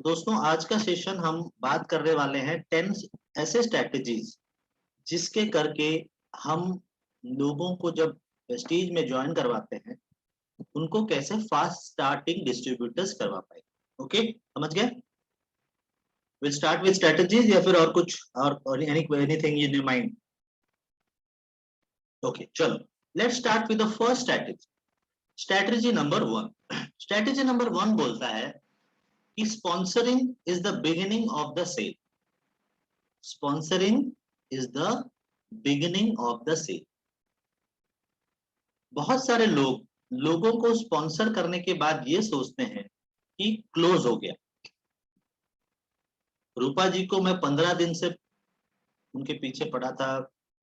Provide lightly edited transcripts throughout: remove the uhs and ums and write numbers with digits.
दोस्तों आज का सेशन हम बात करने वाले हैं 10 ऐसे स्ट्रेटजीज जिसके करके हम लोगों को जब प्रेस्टीज में ज्वाइन करवाते हैं उनको कैसे फास्ट स्टार्टिंग डिस्ट्रीब्यूटर्स करवा पाए। ओके, समझ गए? विल स्टार्ट विद स्ट्रेटजीज या फिर और कुछ और anything in your mind? Okay, चलो let's start with the first strategy. Strategy number 1। Strategy number 1 बोलता है कि sponsoring is the beginning of the sale. Sponsoring is the beginning of the sale. बहुत सारे लोगों को स्पॉन्सर करने के बाद ये सोचते हैं कि क्लोज हो गया। रूपा जी को मैं 15 दिन से उनके पीछे पड़ा था,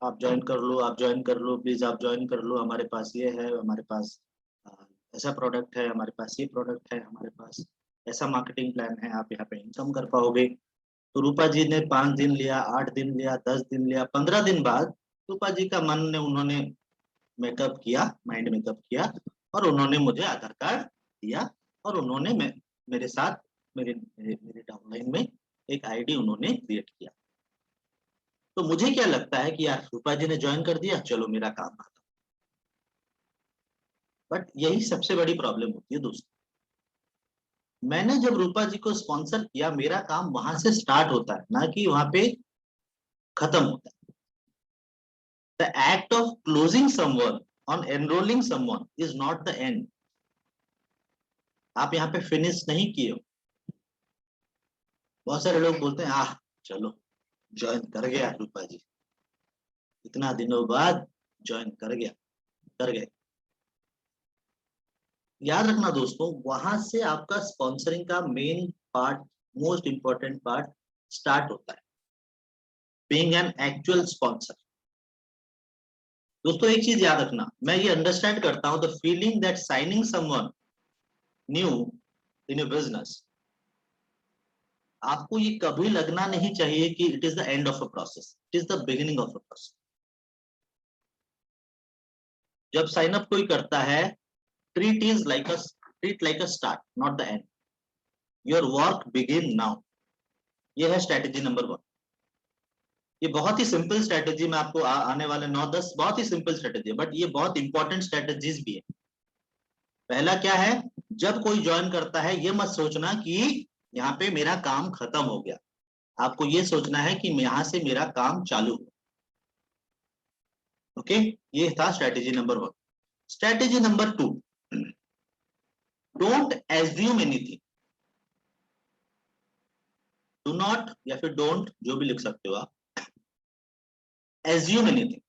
आप ज्वाइन कर लो, आप ज्वाइन कर लो, प्लीज आप ज्वाइन कर लो, हमारे पास ये है, हमारे पास ऐसा प्रोडक्ट है, हमारे पास ये प्रोडक्ट है, हमारे पास ऐसा मार्केटिंग प्लान है, आप यहाँ पे इनकम कर पाओगे। तो रूपा जी ने 5 दिन लिया, 8 दिन लिया, 10 दिन लिया, 15 दिन बाद रूपा जी का मन ने उन्होंने मेकअप किया, माइंड मेकअप किया और उन्होंने मुझे आधार कार्ड दिया और उन्होंने मेरे साथ मेरे मेरे, मेरे डाउनलाइन में एक आईडी उन्होंने क्रिएट किया। तो मुझे क्या लगता है कि यार रूपा जी ने ज्वाइन कर दिया, चलो मेरा काम खत्म। बट यही सबसे बड़ी प्रॉब्लम होती है दोस्तों। मैंने जब रूपा जी को स्पॉन्सर किया, मेरा काम वहां से स्टार्ट होता है, ना कि वहां पे खत्म होता है। The act of closing someone on enrolling someone is not the end. आप यहाँ पे फिनिश नहीं किए हो। बहुत सारे लोग बोलते हैं चलो ज्वाइन कर गया रूपा जी, इतना दिनों बाद ज्वाइन कर गया, कर गए। याद रखना दोस्तों, वहां से आपका स्पॉन्सरिंग का main part, most important part start होता है, बीइंग एन एक्चुअल स्पॉन्सर। दोस्तों एक चीज याद रखना, मैं ये अंडरस्टैंड करता हूं, the feeling that signing someone new in your business, आपको ये कभी लगना नहीं चाहिए कि it is the end of a process, it is the beginning of a process. जब साइन अप कोई करता है, treat like a start, not the end. Your work begin now. ये है स्ट्रेटेजी नंबर 1। ये बहुत ही सिंपल स्ट्रेटेजी, मैं आपको आने वाले 9-10 बहुत ही सिंपल स्ट्रेटेजी है, बट ये बहुत इंपॉर्टेंट स्ट्रेटेजीज भी है। पहला क्या है, जब कोई ज्वाइन करता है ये मत सोचना कि यहाँ पे मेरा काम खत्म हो गया, आपको ये सोचना है कि यहां से मेरा काम चालू हो। ओके, ये था strategy number 1। Strategy number 2, don't assume anything. Do not या फिर डोंट, जो भी लिख सकते हो आप, एज्यूम एनीथिंग।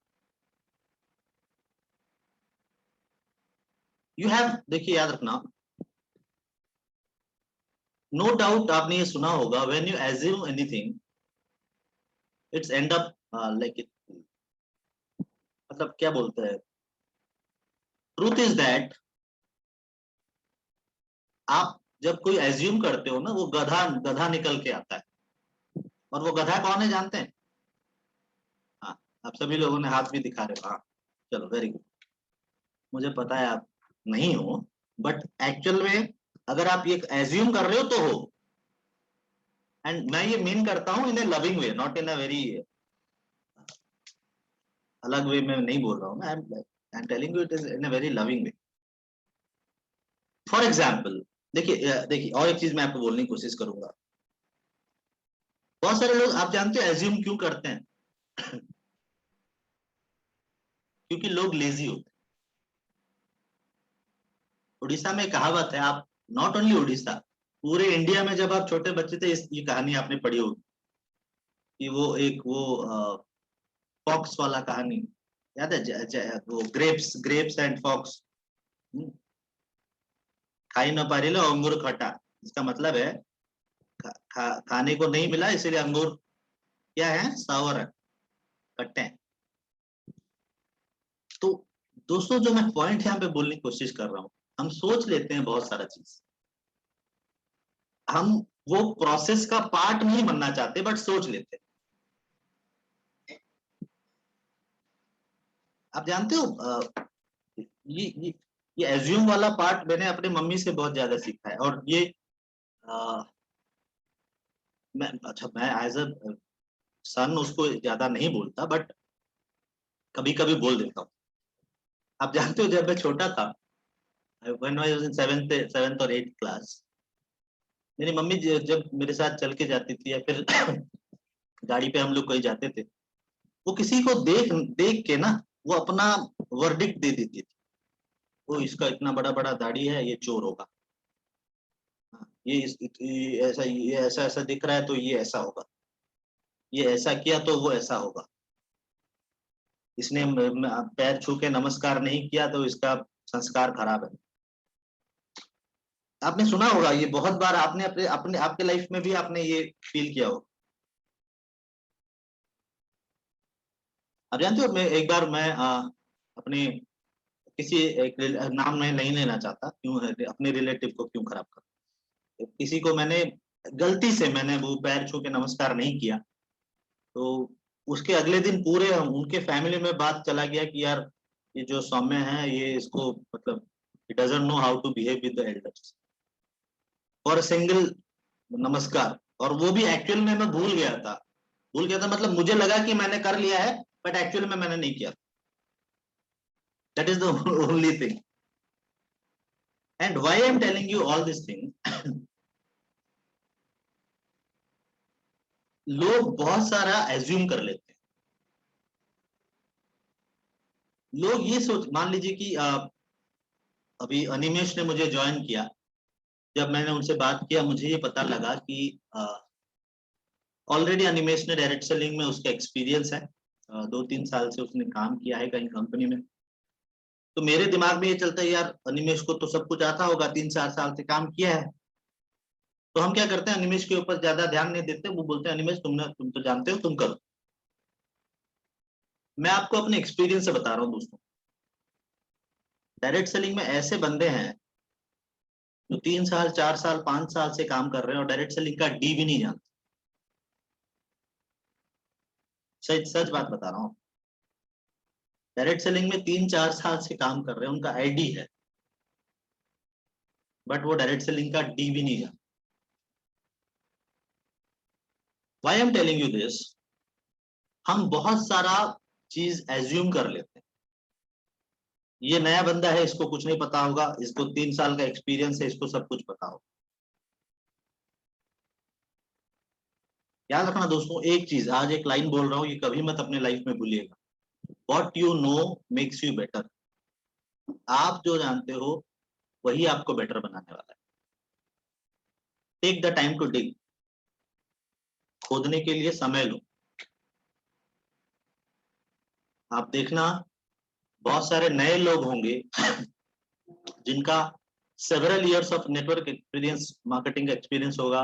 यू हैव, देखिए याद रखना, नो डाउट आपने ये सुना होगा, when you assume anything it's and up like it, मतलब क्या बोलते हैं, ट्रूथ इज दैट आप जब कोई एज्यूम करते हो ना, वो गधा गधा निकल के आता है। और वो गधा कौन है जानते हैं? हाँ, आप सभी लोगों ने हाथ भी दिखा रहे हो। हाँ, चलो वेरी गुड। मुझे पता है आप नहीं हो, बट एक्चुअल में अगर आप ये एज्यूम कर रहे हो तो हो। एंड मैं ये मीन करता हूं in a loving way, not in a very अलग वे में नहीं बोल रहा हूं। I am telling you it is in a very loving way. For example, देखिए और एक चीज मैं आपको बोलने की कोशिश करूंगा। बहुत सारे लोग, आप जानते हो एज्यूम क्यों करते हैं? क्योंकि लोग लेजी होते हैं। उड़ीसा में कहावत है, आप नॉट ओनली उड़ीसा, पूरे इंडिया में जब आप छोटे बच्चे थे ये कहानी आपने पढ़ी होगी कि वो फॉक्स वाला कहानी याद है? वो ग्रेप्स ग्रेप्स एंड फॉक्स। खाई न पारिले अंगूर खटा। इसका मतलब है खाने को नहीं मिला इसीलिए अंगूर क्या है, सावर है, खट्टे हैं। तो दोस्तों जो मैं पॉइंट यहाँ पे बोलने की कोशिश कर रहा हूँ, हम सोच लेते हैं बहुत सारा चीज, हम वो प्रोसेस का पार्ट नहीं बनना चाहते बट सोच लेते हैं। आप जानते हो ये ये ये एज्यूम वाला पार्ट मैंने अपने मम्मी से बहुत ज्यादा सीखा है। और ये मैं एज अ सन उसको ज्यादा नहीं बोलता, बट कभी कभी बोल देता हूँ। आप जानते हो जब मैं छोटा था, when I was in seventh और एट्थ क्लास, मेरी मम्मी जब मेरे साथ चल के जाती थी या फिर गाड़ी पे हम लोग कहीं जाते थे, वो किसी को देख देख के ना वो अपना वर्डिक्ट दे देती थी। वो इसका इतना बड़ा बड़ा दाढ़ी है, ये चोर होगा। हाँ, ये ऐसा ऐसा दिख रहा है तो ये ऐसा होगा। ये ऐसा किया तो वो ऐसा होगा। इसने पैर छू के नमस्कार नहीं किया तो इसका संस्कार खराब है। आपने सुना होगा ये बहुत बार, आपने अपने अपने आपके लाइफ में भी आपने ये फील किया होगा। आप जानते हो, मैं एक बार मैं अपने किसी एक नाम मैं नहीं लेना चाहता, क्यों अपने रिलेटिव को क्यों खराब कर, किसी को मैंने गलती से मैंने वो पैर छू के नमस्कार नहीं किया, तो उसके अगले दिन पूरे उनके फैमिली में बात चला गया कि यार ये जो सौम्य है ये इसको मतलब it doesn't know how to behave with the elders for a single नमस्कार। और वो भी एक्चुअल में मैं भूल गया था, मतलब मुझे लगा कि मैंने कर लिया है, बट एक्चुअल में मैंने नहीं किया। That is the only thing. And why I am telling you all this thing, लोग बहुत सारा एज्यूम कर लेते हैं। लोग ये सोच, मान लीजिए कि अभी अनिमेश ने मुझे ज्वाइन किया, जब मैंने उनसे बात किया मुझे ये पता लगा कि ऑलरेडी अनिमेश ने डायरेक्ट सेलिंग में उसका एक्सपीरियंस है, 2-3 साल से उसने काम किया है कहीं कंपनी में। तो मेरे दिमाग में ये चलता है यार अनिमेश को तो सब कुछ आता होगा, 3-4 साल से काम किया है। तो हम क्या करते हैं, अनिमेश के ऊपर ज्यादा ध्यान नहीं देते, वो बोलते हैं अनिमेश तुम तो जानते हो, तुम करो। मैं आपको अपने एक्सपीरियंस से बता रहा हूँ दोस्तों, डायरेक्ट सेलिंग में ऐसे बंदे हैं जो 3 साल 4 साल 5 साल से काम कर रहे हैं और डायरेक्ट सेलिंग का डी भी नहीं जानते। सच सच बात बता रहा हूँ, डायरेक्ट सेलिंग में 3-4 साल से काम कर रहे हैं, उनका आईडी है, बट वो डायरेक्ट सेलिंग का डी भी नहीं जानते। Why I am telling you this, हम बहुत सारा चीज एज्यूम कर लेते हैं। ये नया बंदा है, इसको कुछ नहीं पता होगा, इसको 3 साल का एक्सपीरियंस है, इसको सब कुछ पता होगा। याद रखना दोस्तों एक चीज, आज एक लाइन बोल रहा हूँ, ये कभी मत अपने लाइफ में भूलिएगा। What you know makes you better. आप जो जानते हो वही आपको बेटर बनाने वाला है। Take the time to dig, खोदने के लिए समय लो। आप देखना बहुत सारे नए लोग होंगे जिनका several years of network experience, marketing experience होगा,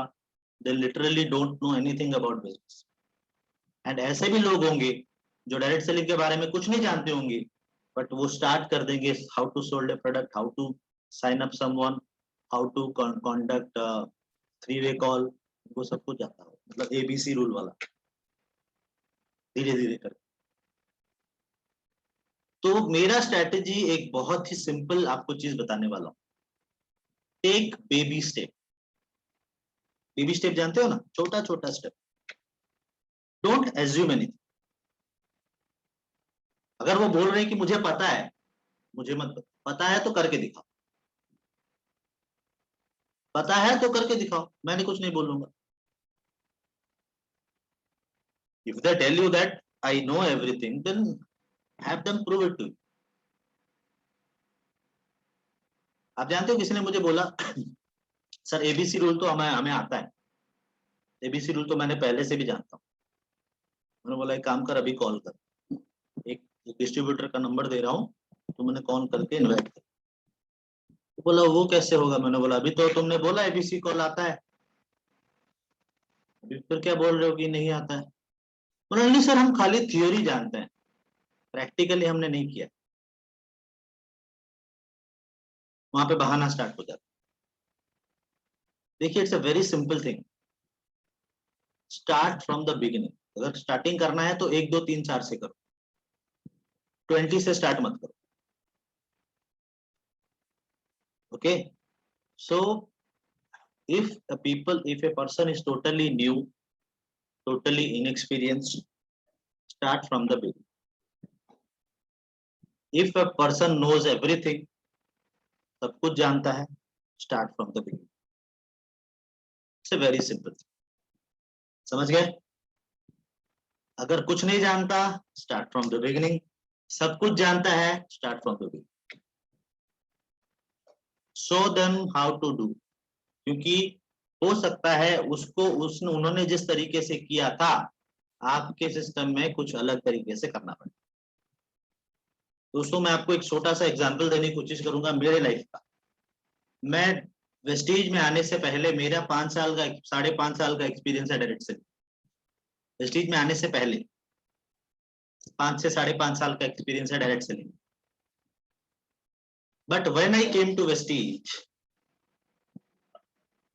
they literally don't know anything about business। And ऐसे भी लोग होंगे जो डायरेक्ट सेलिंग के बारे में कुछ नहीं जानते होंगे, बट वो स्टार्ट कर देंगे how to sold a product, how to sign up someone, how to conduct 3-वे कॉल, वो सब कुछ आता हो, मतलब एबीसी रूल वाला, धीरे धीरे कर। तो मेरा स्ट्रेटेजी एक बहुत ही सिंपल आपको चीज बताने वाला हूँ, take baby step. Baby step जानते हो ना, छोटा छोटा स्टेप। Don't assume anything. अगर वो बोल रहे हैं कि मुझे पता है, मुझे मत पता है तो करके दिखाओ, पता है तो करके दिखाओ, मैंने कुछ नहीं बोलूंगा। If they tell you that I know everything, then have them prove it to you. आप जानते हो किसी ने मुझे बोला सर एबीसी रूल तो हमें हमें आता है, एबीसी रूल तो मैंने पहले से भी जानता हूँ। मैंने बोला एक काम कर, अभी कॉल कर, एक डिस्ट्रीब्यूटर का नंबर दे रहा हूँ, तो मैंने कॉल करके इन्वाइट कर। तो बोला वो कैसे होगा, मैंने बोला अभी तो तुमने बोला एबीसी कॉल आता है, अभी फिर क्या बोल रहे हो कि नहीं आता है। बोला नहीं सर हम खाली थियोरी जानते हैं, प्रैक्टिकली हमने नहीं किया। वहां पे बहाना स्टार्ट हो जाता। देखिए it's a very simple thing, start from the beginning. अगर स्टार्टिंग करना है तो 1 2 3 4 से करो, 20 से स्टार्ट मत करो। Okay, so if a person is totally new totally inexperienced, start from the beginning. If a person knows everything, सब कुछ जानता है, start from the beginning. It's a very simple. समझ गए? अगर कुछ नहीं जानता, start from the beginning. सब कुछ जानता है, start from the beginning. Show them how to do. क्योंकि हो सकता है उन्होंने जिस तरीके से किया था, आपके सिस्टम में कुछ अलग तरीके से करना पड़े। दोस्तों, मैं आपको एक छोटा सा एग्जांपल देने की कोशिश करूंगा मेरे लाइफ का। मैं वेस्टीज में आने से पहले मेरा 5 साल का 5.5 साल का एक्सपीरियंस है डायरेक्ट सेलिंग। वेस्टीज में आने से पहले 5 से 5.5 साल का एक्सपीरियंस है direct selling. But when I came to Vestige,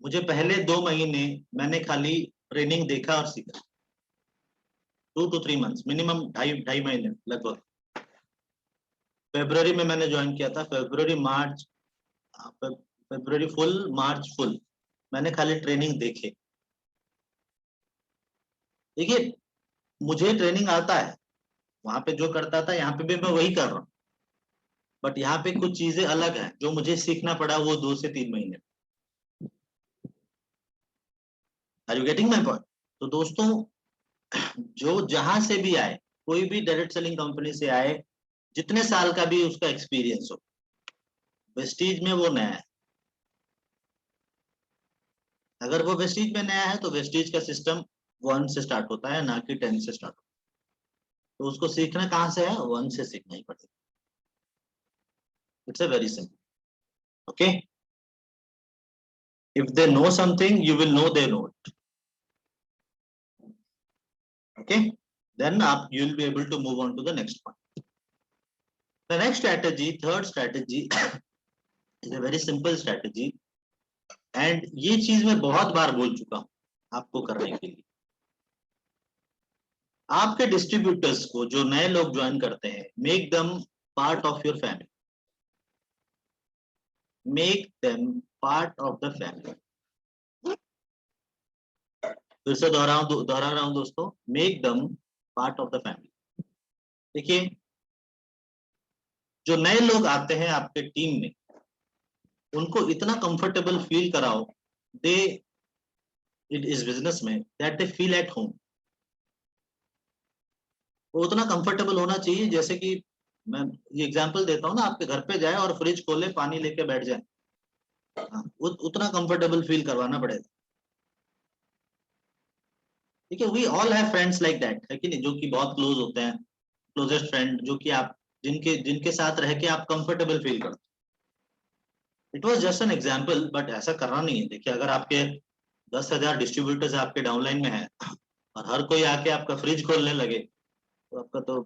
मुझे पहले 2 महीने मैंने खाली ट्रेनिंग देखा और सीखा। 2 to 3 months, मिनिमम 2.5 महीने लगभग। फरवरी में मैंने ज्वाइन किया था। फरवरी फुल, मार्च फुल, मैंने खाली ट्रेनिंग देखे। देखिए, मुझे ट्रेनिंग आता है, वहां पे जो करता था यहाँ पे भी मैं वही कर रहा हूँ। बट यहाँ पे कुछ चीजें अलग हैं जो मुझे सीखना पड़ा, वो 2 से 3 महीने। Are you getting my point? तो दोस्तों, जो जहां से भी आए, कोई भी डायरेक्ट सेलिंग कंपनी से आए, जितने साल का भी उसका एक्सपीरियंस हो, वेस्टीज में वो नया है। अगर वो वेस्टीज में नया है तो वेस्टीज का सिस्टम 1 से स्टार्ट होता है, ना कि 10 से स्टार्ट होता है। तो उसको सीखना कहाँ से है? 1 से सीखना ही पड़ेगा। It's a very simple. Okay, if they know something, you will know they know it. Okay, then you will be able to move on to the next one. The next strategy, third strategy is a very simple strategy, and ये चीज मैं बहुत बार बोल चुका हूं आपको करने के लिए। आपके डिस्ट्रीब्यूटर्स को, जो नए लोग ज्वाइन करते हैं, make them part of your family. Make them part of the family. फिर से दोहरा रहा हूं दोस्तों, make them part of the family. देखिए, जो नए लोग आते हैं आपके टीम में, उनको इतना कंफर्टेबल फील कराओ, दे इस बिजनेस में, that they feel at home. वो उतना कंफर्टेबल होना चाहिए जैसे कि, मैं ये एग्जांपल देता हूँ ना, आपके घर पे जाए और फ्रिज खोले, पानी लेके बैठ जाए। हाँ, उतना कंफर्टेबल फील करवाना पड़ेगा। ठीक है, we all have friends like that, है कि नहीं, जो कि बहुत क्लोज होते हैं, क्लोजेस्ट फ्रेंड, जो कि आप जिनके साथ रह के आप कंफर्टेबल फील करते हैं। It was just an example, but ऐसा करना नहीं है। देखिए, अगर आपके 10,000 डिस्ट्रीब्यूटर्स आपके डाउनलाइन में है और हर कोई आके आपका फ्रिज खोलने लगे, तो आपका तो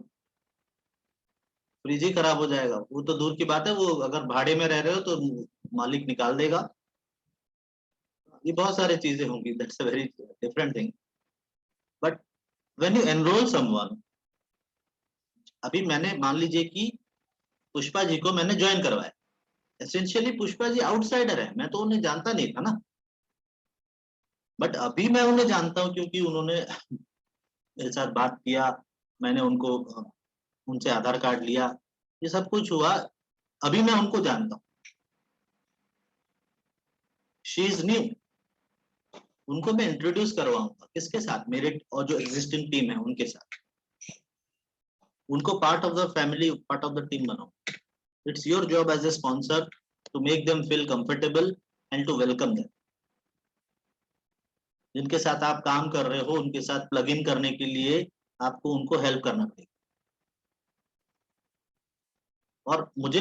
फ्रिज ही खराब हो जाएगा। वो तो दूर की बात है, वो अगर भाड़े में रह रहे हो तो मालिक निकाल देगा। ये बहुत सारी चीजें होंगी, that's a very different thing. But when you enrol someone, अभी मैंने मान लीजिए कि पुष्पा जी को मैंने ज्वाइन करवाया। एसेंशियली पुष्पा जी आउटसाइडर है, मैं तो उन्हें जानता नहीं था ना। बट अभी मैं उन्हें जानता हूँ क्योंकि उन्होंने मेरे साथ बात किया, मैंने उनसे आधार कार्ड लिया, ये सब कुछ हुआ। अभी मैं उनको जानता हूँ। She is new. उनको मैं इंट्रोड्यूस करवाऊंगा किसके साथ? मेरे और जो एग्जिस्टिंग टीम है उनके साथ। उनको part of the family, part of the team बनाओ। It's your job as a sponsor to make them feel comfortable and to welcome them. जिनके साथ आप काम कर रहे हो, उनके साथ प्लग इन करने के लिए आपको उनको हेल्प करना पड़ेगा। और मुझे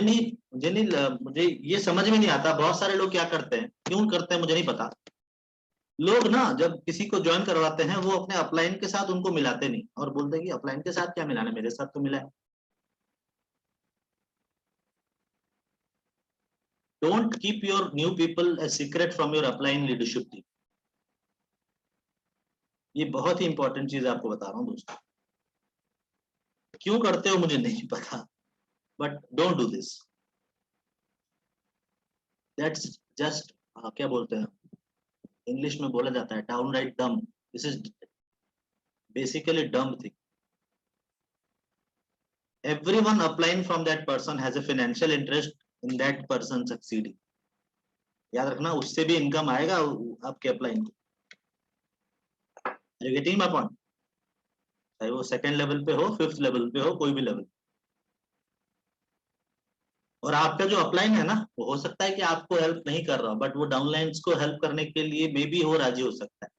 ये समझ में नहीं आता, बहुत सारे लोग क्या करते हैं, क्यों करते हैं मुझे नहीं पता। लोग ना जब किसी को ज्वाइन करवाते हैं, वो अपने अपलाइन के साथ उनको मिलाते नहीं, और बोलते हैं कि अपलाइन के साथ क्या मिलाना, मेरे साथ तो मिला है। Don't keep your new people a secret from your upline leadership team. ये बहुत ही इंपॉर्टेंट चीज आपको बता रहा हूँ दोस्तों। क्यों करते हो मुझे नहीं पता, but don't do this. That's just, क्या बोलते हैं इंग्लिश में बोला जाता है, डाउन राइट डम। This is basically dumb thing. Everyone applying from that person has a financial interest in that person succeeding. याद रखना, उससे भी इनकम आएगा आपके अप्लाइंग को. Are you getting my point? चाहे वो सेकंड लेवल पे हो, फिफ्थ लेवल पे हो, कोई भी लेवल. और आपका जो अपलाइन है ना, वो हो सकता है कि आपको हेल्प नहीं कर रहा, बट वो डाउनलाइंस को हेल्प करने के लिए मे बी वो राजी हो सकता है.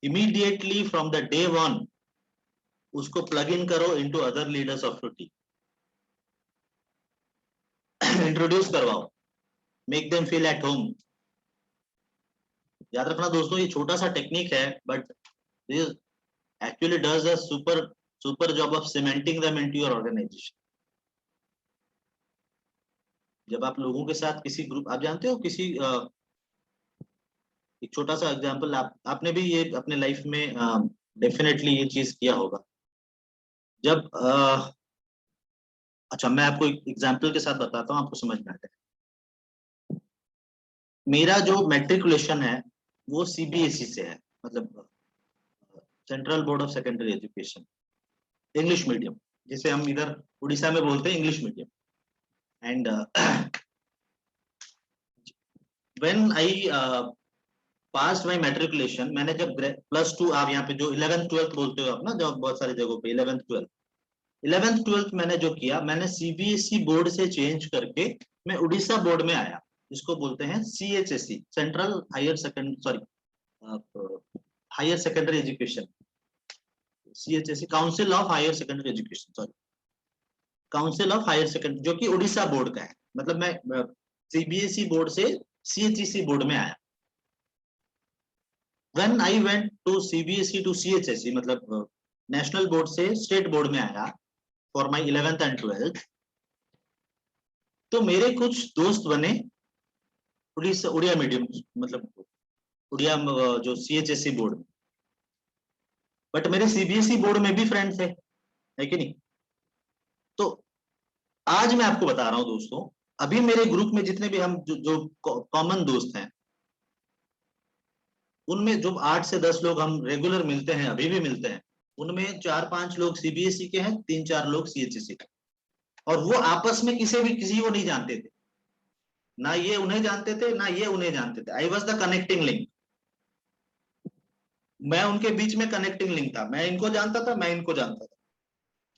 Immediately from the day one उसको प्लग इन करो into other leaders of your team. Introduce करवाओ, make them feel at home. याद रखना दोस्तों, ये छोटा सा टेक्निक है, but this actually does a super job of cementing them into your organization. जब आप लोगों के साथ किसी ग्रुप, आप जानते हो किसी एक छोटा सा एग्जांपल, आपने भी ये अपने लाइफ में डेफिनेटली ये चीज किया होगा. जब अच्छा, मैं आपको एक एग्जांपल के साथ बताता हूँ, आपको समझ में आता है. मेरा जो मैट्रिकुलेशन है वो सीबीएसई से है, मतलब central board of secondary education, English medium, जिसे हम इधर उड़ीसा में बोलते हैं English medium. And when I pass my matriculation, मैंने जब +2, आप यहाँ पे जो 11th 12th बोलते हो आप ना, जो बहुत सारी जगहों पे 11th 12th मैंने जो किया, मैंने सीबीएसई बोर्ड से चेंज करके मैं उड़ीसा बोर्ड में आया, जिसको बोलते हैं CHSE, central higher secondary education, CHSE, council of higher secondary education, sorry, council of higher secondary, जो कि उड़ीसा बोर्ड का है. मतलब मैं सीबीएसई बोर्ड से सीएचईसी बोर्ड में आया. When I went to CBSE to CHSE, मतलब नेशनल बोर्ड से स्टेट बोर्ड में आया for my 11th and 12th, तो मेरे कुछ दोस्त बने उड़िया मीडियम, मतलब उड़िया जो सीएचएसई बोर्ड में, बट मेरे सीबीएसई बोर्ड में भी फ्रेंड थे, है कि नहीं. तो आज मैं आपको बता रहा हूं दोस्तों, अभी मेरे ग्रुप में जितने भी हम जो कॉमन दोस्त हैं, उनमें जो 8 से 10 लोग हम रेगुलर मिलते हैं, अभी भी मिलते हैं, उनमें 4-5 लोग सीबीएसई के हैं, 3-4 लोग सीएचएसई के. और वो आपस में किसी को नहीं जानते थे, ना ये उन्हें जानते थे, ना ये उन्हें जानते थे. I was the connecting link. मैं उनके बीच में कनेक्टिंग लिंक था. मैं इनको जानता था, मैं इनको जानता था.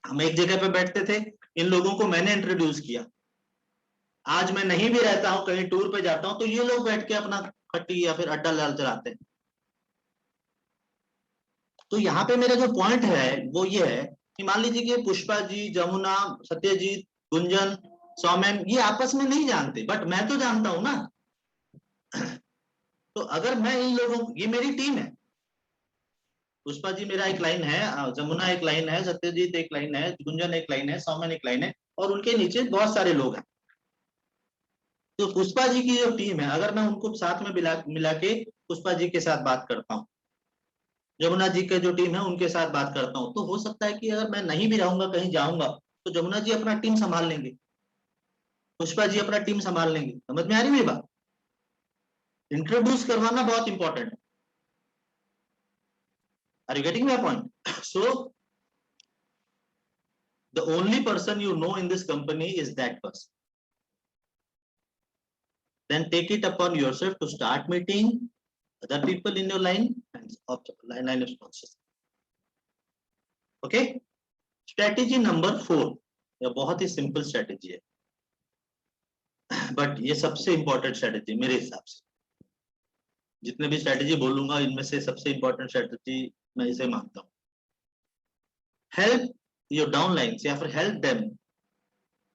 हम एक जगह पे बैठते थे, इन लोगों को मैंने इंट्रोड्यूस किया. आज मैं नहीं भी रहता हूं, कहीं टूर पे जाता हूं, तो ये लोग बैठ के अपना खट्टी या फिर अड्डा लाल चलाते हैं. तो यहाँ पे मेरा जो पॉइंट है वो ये है कि मान लीजिए कि पुष्पा जी, जमुना, सत्यजीत, गुंजन, सौमेन, ये आपस में नहीं जानते, बट मैं तो जानता हूं ना. तो अगर मैं इन लोगों, ये मेरी टीम है, पुष्पा जी मेरा एक लाइन है, जमुना एक लाइन है, सत्यजीत एक लाइन है, गुंजन एक लाइन है, सौमेन एक लाइन है, और उनके नीचे बहुत सारे लोग हैं. तो पुष्पा जी की जो टीम है, अगर मैं उनको साथ में मिला के पुष्पा जी के साथ बात करता हूँ, जमुना जी के जो टीम है उनके साथ बात करता हूँ, तो हो सकता है कि अगर मैं नहीं भी रहूंगा, कहीं जाऊंगा, तो जमुना जी अपना टीम संभाल लेंगे, पुष्पा जी अपना टीम संभाल लेंगे. समझ में आ रही मेरी बात? इंट्रोड्यूस करवाना बहुत इंपॉर्टेंट है. Are you getting my point? So the only person you know in this company is that person. Then take it upon yourself to start meeting other people in your line of sponsors. Okay? Strategy number 4, यह बहुत ही simple strategy है, but ये सबसे important strategy मेरे हिसाब से. जितने भी स्ट्रेटेजी बोलूंगा, इनमें से सबसे इंपॉर्टेंट स्ट्रेटेजी मैं इसे मानता हूँ. हेल्प योर डाउनलाइंस, या फिर हेल्प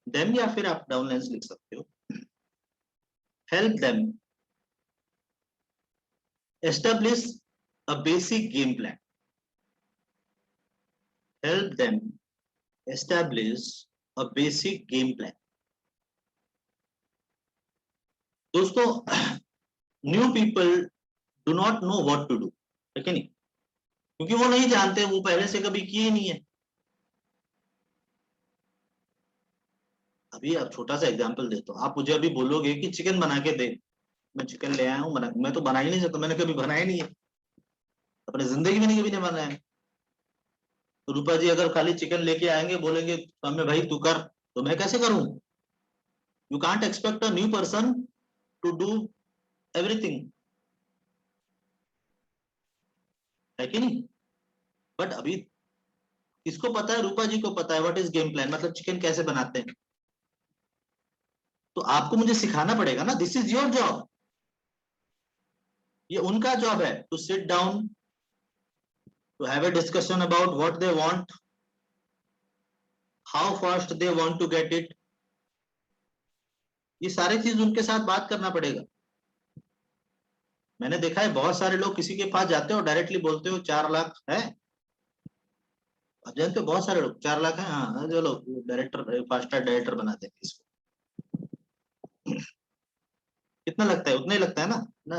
देम, या फिर आप डाउनलाइंस लिख सकते हो. Help them establish a basic game plan. Help them establish a basic game plan. दोस्तों, new people do not know what to do, है कि नहीं? क्योंकि वो नहीं जानते, वो पहले से कभी किए नहीं है. अभी आप छोटा सा एग्जांपल देता हूँ. आप मुझे अभी बोलोगे कि चिकन बना के दे, मैं चिकन ले आया हूँ, मैं तो बना ही नहीं सकता, मैंने कभी बनाया नहीं है. अपने जिंदगी में नहीं कभी नहीं बनाया है। तो रूपा जी अगर खाली चिकन लेके आएंगे, बोलेंगे सामने भाई तू कर, तो मैं कैसे करूं? You can't expect a new person to do everything, है कि नहीं? बट अभी किसको पता है? रूपा जी को पता है व्हाट इज गेम प्लान, मतलब चिकन कैसे बनाते हैं। तो आपको मुझे सिखाना पड़ेगा ना, दिस इज योर जॉब। ये उनका जॉब है to sit down, to have a discussion about what they want, how fast they want to get it. ये सारी चीज उनके साथ बात करना पड़ेगा। मैंने देखा है बहुत सारे लोग किसी के पास जाते हो डायरेक्टली बोलते हो 4 लाख है। आप जानते हो बहुत सारे लोग 4 लाख है, हाँ चलो डायरेक्टर, फास्टर डायरेक्टर बना देंगे इसको। कितना लगता है? उतना ही लगता है ना,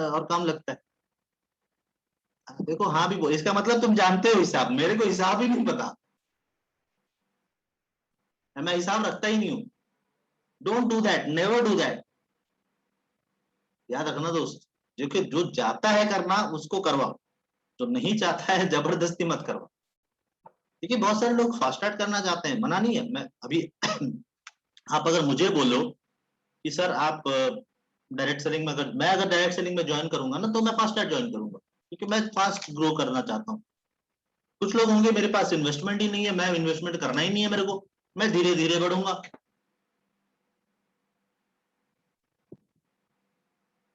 और कम लगता है। देखो हाँ भी इसका मतलब तुम जानते हो हिसाब, मेरे को हिसाब ही नहीं पता, मैं हिसाब रखता ही नहीं हूँ। Don't do that, never do that. याद रखना दोस्त, जो कि जो चाहता है करना उसको करवाओ, जो नहीं चाहता है जबरदस्ती मत करवाओ। देखिए बहुत सारे लोग फास्ट स्टार्ट करना चाहते हैं, मना नहीं है। मैं अभी आप अगर मुझे बोलो कि सर आप डायरेक्ट सेलिंग में, अगर मैं अगर डायरेक्ट सेलिंग में ज्वाइन करूंगा ना, तो मैं फास्ट स्टार्ट ज्वाइन करूंगा, क्योंकि मैं फास्ट ग्रो करना चाहता हूँ। कुछ लोग होंगे मेरे पास इन्वेस्टमेंट ही नहीं है, मैं इन्वेस्टमेंट करना ही नहीं है मेरे को, मैं धीरे धीरे बढ़ूंगा।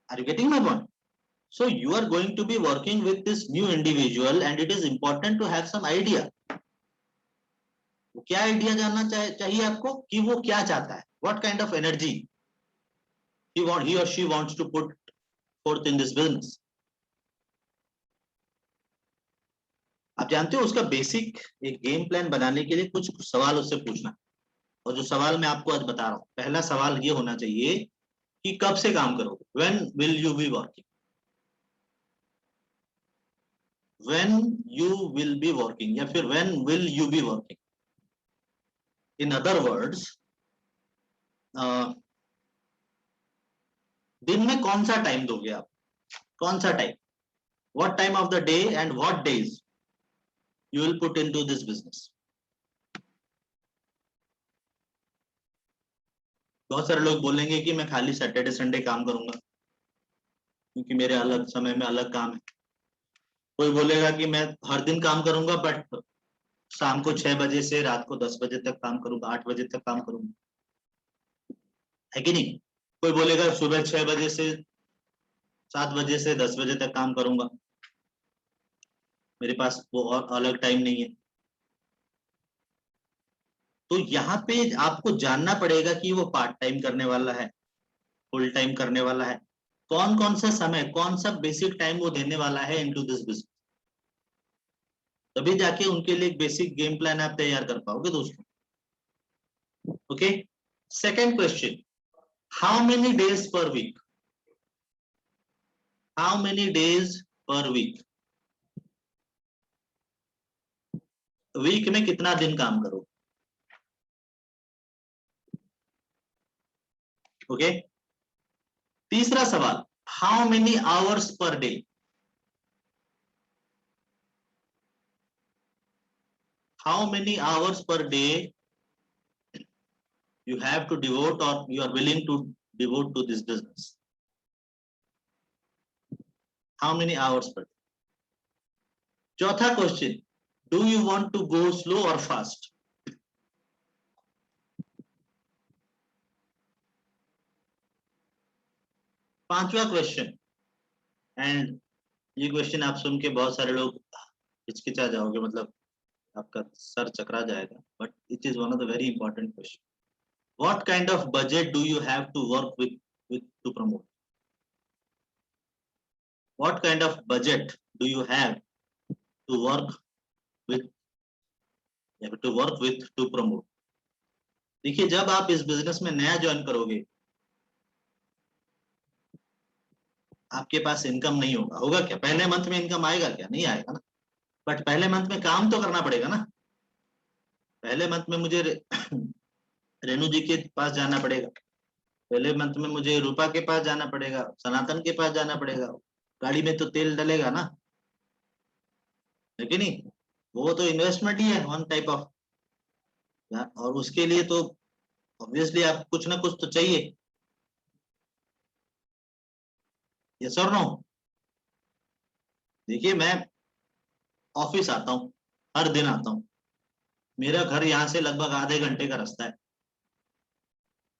Are you getting my point? So you are going to be working with this new individual and it is important to have some idea. वो क्या आइडिया जानना चाहिए आपको कि वो क्या चाहता है, what kind of energy he or she wants to put forth in this business. आप जानते हो उसका बेसिक एक गेम प्लान बनाने के लिए कुछ सवाल उससे पूछना, और जो सवाल मैं आपको आज बता रहा हूँ, पहला सवाल ये होना चाहिए कि कब से काम करोगे, when will you be working, when you will be working या फिर when will you be working. In other words, दिन में कौन सा टाइम दोगे आप, कौन सा time, what time of the day and what days you will put into this business. बहुत सारे लोग बोलेंगे कि मैं खाली सैटरडे संडे काम करूंगा क्योंकि मेरे अलग समय में अलग काम है। कोई बोलेगा कि मैं हर दिन काम करूंगा बट शाम को 6 बजे से रात को 10 बजे तक काम करूंगा, 8 बजे तक काम करूंगा, है कि नहीं? कोई बोलेगा सुबह 6 बजे से 7 बजे से 10 बजे तक काम करूंगा, मेरे पास वो और अलग टाइम नहीं है। तो यहाँ पे आपको जानना पड़ेगा कि वो पार्ट टाइम करने वाला है, फुल टाइम करने वाला है, कौन कौन सा समय, कौन सा बेसिक टाइम वो देने वाला है इनटू दिस बिजनेस। तभी जाके उनके लिए एक बेसिक गेम प्लान आप तैयार कर पाओगे दोस्तों। Okay, second question, how many days per week, how many days per week, week में कितना दिन काम करो। ओके, तीसरा सवाल, how many hours per day, how many hours per day you have to devote or you are willing to devote to this business. How many hours per day? चौथा question, do you want to go slow or fast? पांचवा question, and ये question आप सुन के बहुत सारे लोग हिचकिचा जाओगे, मतलब आपका सर चकरा जाएगा, but it is one of the very important question. What kind of budget do you have to work with to promote? What kind of budget do you have to work with, to work with to promote? देखिए जब आप इस business में नया join करोगे, आपके पास income नहीं होगा, होगा क्या? पहले मंथ में इनकम आएगा क्या? नहीं आएगा ना। बट पहले मंथ में काम तो करना पड़ेगा ना। पहले मंथ में मुझे रेणु जी के पास जाना पड़ेगा, पहले मंथ में मुझे रूपा के पास जाना पड़ेगा, सनातन के पास जाना पड़ेगा, गाड़ी में तो तेल डलेगा ना। है कि नहीं? वो तो इन्वेस्टमेंट ही है, वन टाइप ऑफ। और उसके लिए तो ऑब्वियसली आप कुछ ना कुछ तो चाहिए। यस और नो? देखिए, मैं ऑफिस आता हूँ, हर दिन आता हूँ। मेरा घर यहाँ से लगभग आधे घंटे का रास्ता है।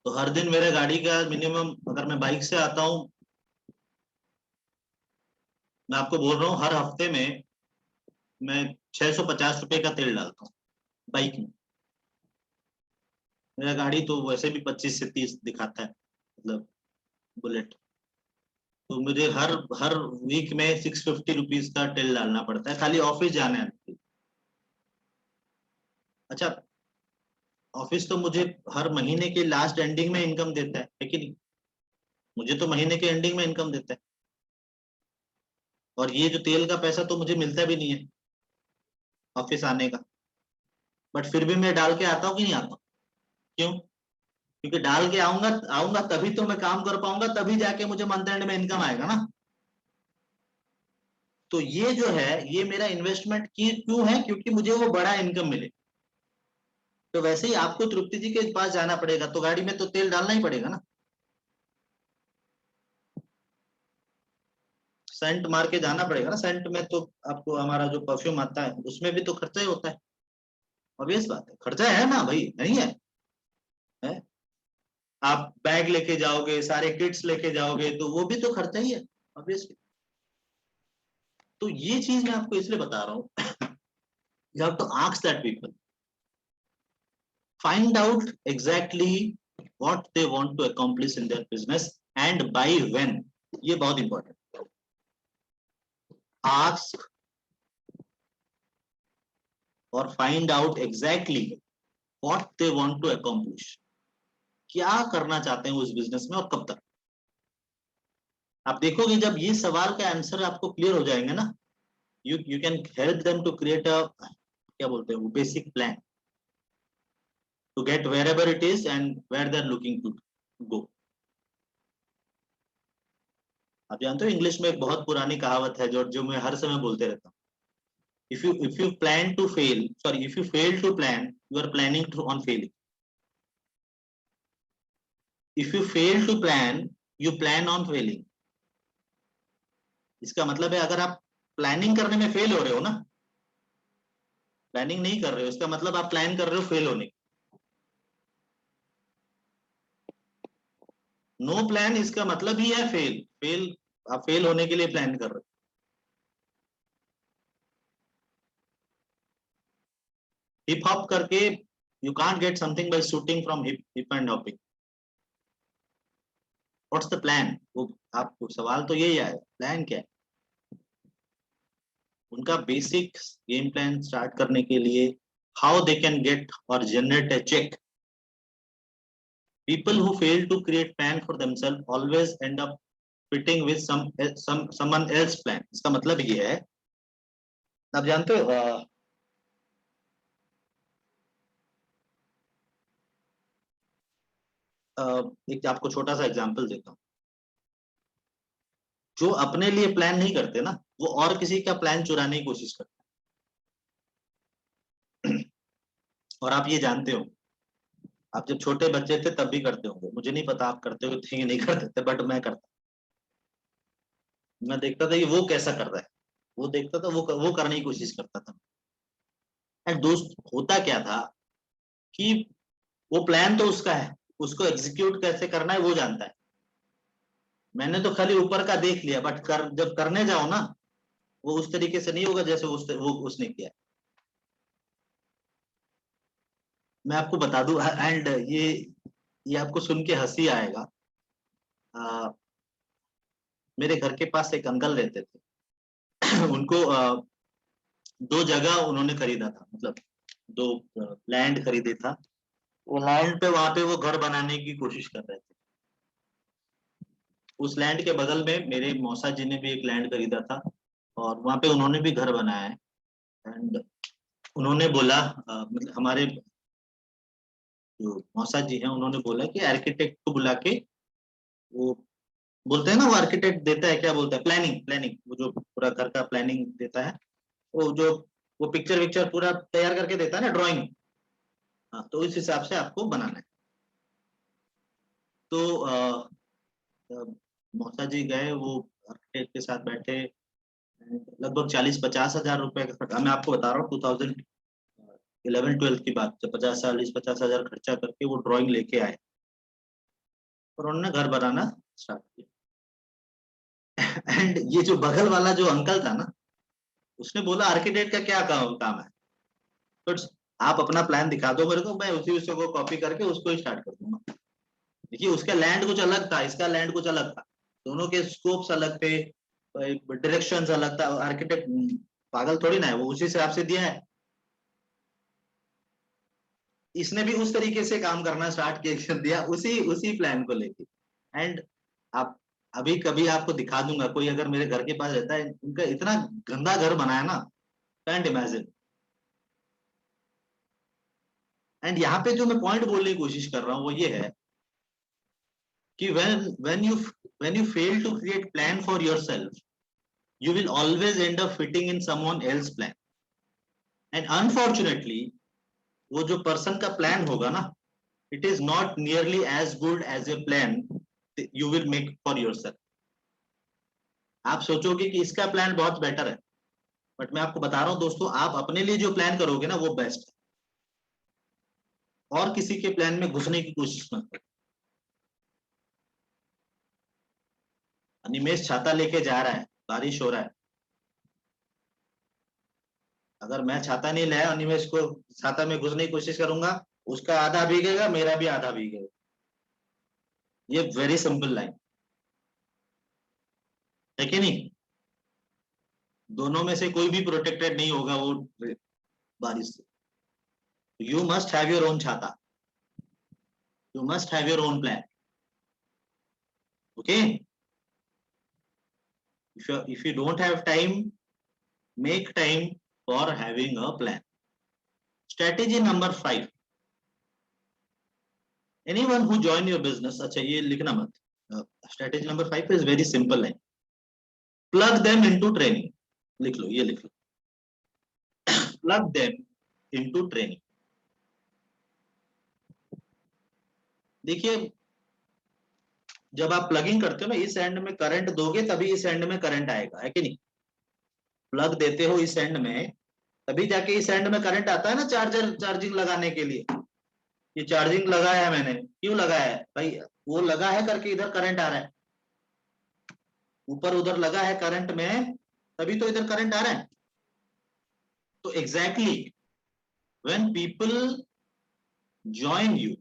तो हर दिन मेरे गाड़ी का मिनिमम, अगर मैं बाइक से आता हूँ, मैं आपको बोल रहा हूँ, हर हफ्ते में मैं 650 रुपए का तेल डालता हूँ बाइक में। मेरा गाड़ी तो वैसे भी 25 से 30 दिखाता है, मतलब बुलेट। तो मुझे हर हर वीक में 650 रुपीज का तेल डालना पड़ता है, खाली ऑफिस जाने आने के लिए। अच्छा, ऑफिस तो मुझे हर महीने के लास्ट एंडिंग में इनकम देता है कि नहीं? मुझे तो महीने के एंडिंग में इनकम देता है। और ये जो तेल का पैसा तो मुझे मिलता भी नहीं है ऑफिस आने का। बट फिर भी मैं डाल के आता हूँ कि नहीं आता हूँ? क्यों? क्योंकि डाल के आऊंगा आऊंगा तभी तो मैं काम कर पाऊंगा, तभी जाके मुझे मंथ एंड में इनकम आएगा ना। तो ये जो है, ये मेरा इन्वेस्टमेंट की क्यों है? क्योंकि मुझे वो बड़ा इनकम मिले। तो वैसे ही आपको तृप्ति जी के पास जाना पड़ेगा, तो गाड़ी में तो तेल डालना ही पड़ेगा ना। सेंट मार के जाना पड़ेगा ना। सेंट में तो आपको हमारा जो परफ्यूम आता है उसमें भी तो खर्चा ही होता है। ऑब्वियस बात है, खर्चा है ना भाई, नहीं है? है? आप बैग लेके जाओगे, सारे किट्स लेके जाओगे, तो वो भी तो खर्चा ही है, ऑब्वियसली। तो ये चीज मैं आपको इसलिए बता रहा हूँ, you have to ask that people, find out exactly what they want to accomplish in their business and by when. ये बहुत important. ask or find out exactly what they want to accomplish, क्या करना चाहते हैं उस business में और कब तक। आप देखोगे जब ये सवाल का आंसर आपको क्लियर हो जाएंगे ना, you can help them to create a, क्या बोलते हैं वो, basic plan to get wherever it is and where they are looking to go. आप जानते हो इंग्लिश में एक बहुत पुरानी कहावत है जो जो मैं हर समय बोलते रहता हूँ। if you plan to fail, sorry, if you fail to plan, you are planning to on failing. If you fail to plan, you plan on failing. इसका मतलब है अगर आप प्लानिंग करने में फेल हो रहे हो ना, प्लानिंग नहीं कर रहे हो, इसका मतलब आप प्लान कर रहे हो फेल होने। नो प्लान इसका मतलब ही है फेल। फेल, आप फेल होने के लिए प्लान कर रहे हो। हिप हॉप करके you can't get something bye shooting from hip hip and hopping. What's the plan? वो आपको सवाल तो यही आएगा, प्लान क्या है उनका? बेसिक गेम प्लान स्टार्ट करने के लिए हाउ दे कैन गेट और generate a check. People who fail to create plan for themselves always end up fitting with someone else plan. इसका मतलब ये है, आप जानते हो, एक आपको छोटा सा एग्जांपल देता हूँ। जो अपने लिए प्लान नहीं करते ना, वो और किसी का प्लान चुराने की कोशिश करते हैं। और आप ये जानते हो, आप जब छोटे बच्चे थे तब भी करते होंगे, मुझे नहीं पता आप करते हो थे कि नहीं करते थे, बट मैं करता। मैं देखता था कि वो कैसा कर रहा है, वो देखता था, वो करने की कोशिश करता था। एंड दोस्त, होता क्या था कि वो प्लान तो उसका है, उसको एग्जीक्यूट कैसे करना है वो जानता है। मैंने तो खाली ऊपर का देख लिया, बट जब करने जाओ ना, वो उस तरीके से नहीं होगा जैसे वो उसने किया। मैं आपको बता दूं, एंड ये आपको सुन के हंसी आएगा। आ, मेरे घर के पास एक अंकल रहते थे। उनको दो जगह उन्होंने खरीदा था, मतलब दो लैंड खरीदे था। वो लैंड पे, वहां पे वो घर बनाने की कोशिश कर रहे थे। उस लैंड के बगल में मेरे मौसा जी ने भी एक लैंड खरीदा था, और वहां पे उन्होंने भी घर बनाया है। एंड उन्होंने बोला, मतलब हमारे जो मौसा जी हैं, उन्होंने बोला कि आर्किटेक्ट को बुला के, वो बोलते हैं ना, वो आर्किटेक्ट देता है, क्या बोलता है, प्लानिंग, प्लानिंग, वो जो पूरा घर का प्लानिंग देता है, वो जो वो पिक्चर विक्चर पूरा तैयार करके देता है ना, ड्राइंग। हाँ, तो इस हिसाब से आपको बनाना है। तो मौसा जी गए, वो आर्किटेक्ट के साथ बैठे, लगभग 40-50 हजार रुपए का खर्चा। मैं आपको बता रहा हूँ 2011-12 की बात, जब 50-50 हजार खर्चा करके वो ड्राइंग लेके आए और उन्होंने घर बनाना स्टार्ट किया। एंड ये जो बगल वाला जो अंकल था ना, उसने बोला आर्किटेक्ट का क्या काम है, तो आप अपना प्लान दिखा दो मेरे को, मैं उसी उसको को कॉपी करके उसको ही स्टार्ट कर दूंगा। देखिए उसका लैंड कुछ अलग था, इसका लैंड कुछ अलग था, दोनों के स्कोप्स अलग थे, डायरेक्शंस अलग था। आर्किटेक्ट पागल थोड़ी ना है, वो उसी हिसाब से दिया है। इसने भी उस तरीके से काम करना स्टार्ट दिया, उसी उसी प्लान को लेके। एंड आप अभी कभी आपको दिखा दूंगा, कोई अगर मेरे घर के पास रहता है, उनका इतना गंदा घर बनाया ना, कांट इमेजिन। एंड यहाँ पे जो मैं पॉइंट बोलने की कोशिश कर रहा हूँ वो ये है कि when you fail to create plan for yourself, you will always end up fitting in someone else plan. And unfortunately, वो जो पर्सन का प्लान होगा ना, it is not nearly as good as a plan you will make for yourself. आप सोचोगे कि इसका plan बहुत बेटर है, बट मैं आपको बता रहा हूं दोस्तों, आप अपने लिए जो प्लान करोगे ना वो बेस्ट है, और किसी के प्लान में घुसने की कोशिश मत करो। अनिमेश छाता लेके जा रहा है, बारिश हो रहा है, अगर मैं छाता नहीं लाया, अनिमेश को छाता में घुसने की कोशिश करूंगा, उसका आधा भीगेगा, मेरा भी आधा भीगेगा। ये वेरी सिंपल लाइन है कि नहीं? दोनों में से कोई भी प्रोटेक्टेड नहीं होगा वो बारिश से। You must have your own छाता, you must have your own plan, okay? if you don't have time, make time for having a plan. Strategy number 5, anyone who join your business, अच्छा ये लिखना मत, strategy number 5 is very simple line, plug them into training। लिख लो, ये लिख लो, plug them into training। देखिए जब आप प्लगिंग करते हो ना, इस एंड में करंट दोगे तभी इस एंड में करंट आएगा, है कि नहीं? प्लग देते हो इस एंड में, तभी जाके इस एंड में करंट आता है ना, चार्जिंग लगाने के लिए। ये चार्जिंग लगाया है मैंने, क्यों लगाया है भाई? वो लगा है करके इधर करंट आ रहा है, ऊपर उधर लगा है करंट में, तभी तो इधर करंट आ रहा है। तो exactly when people join you,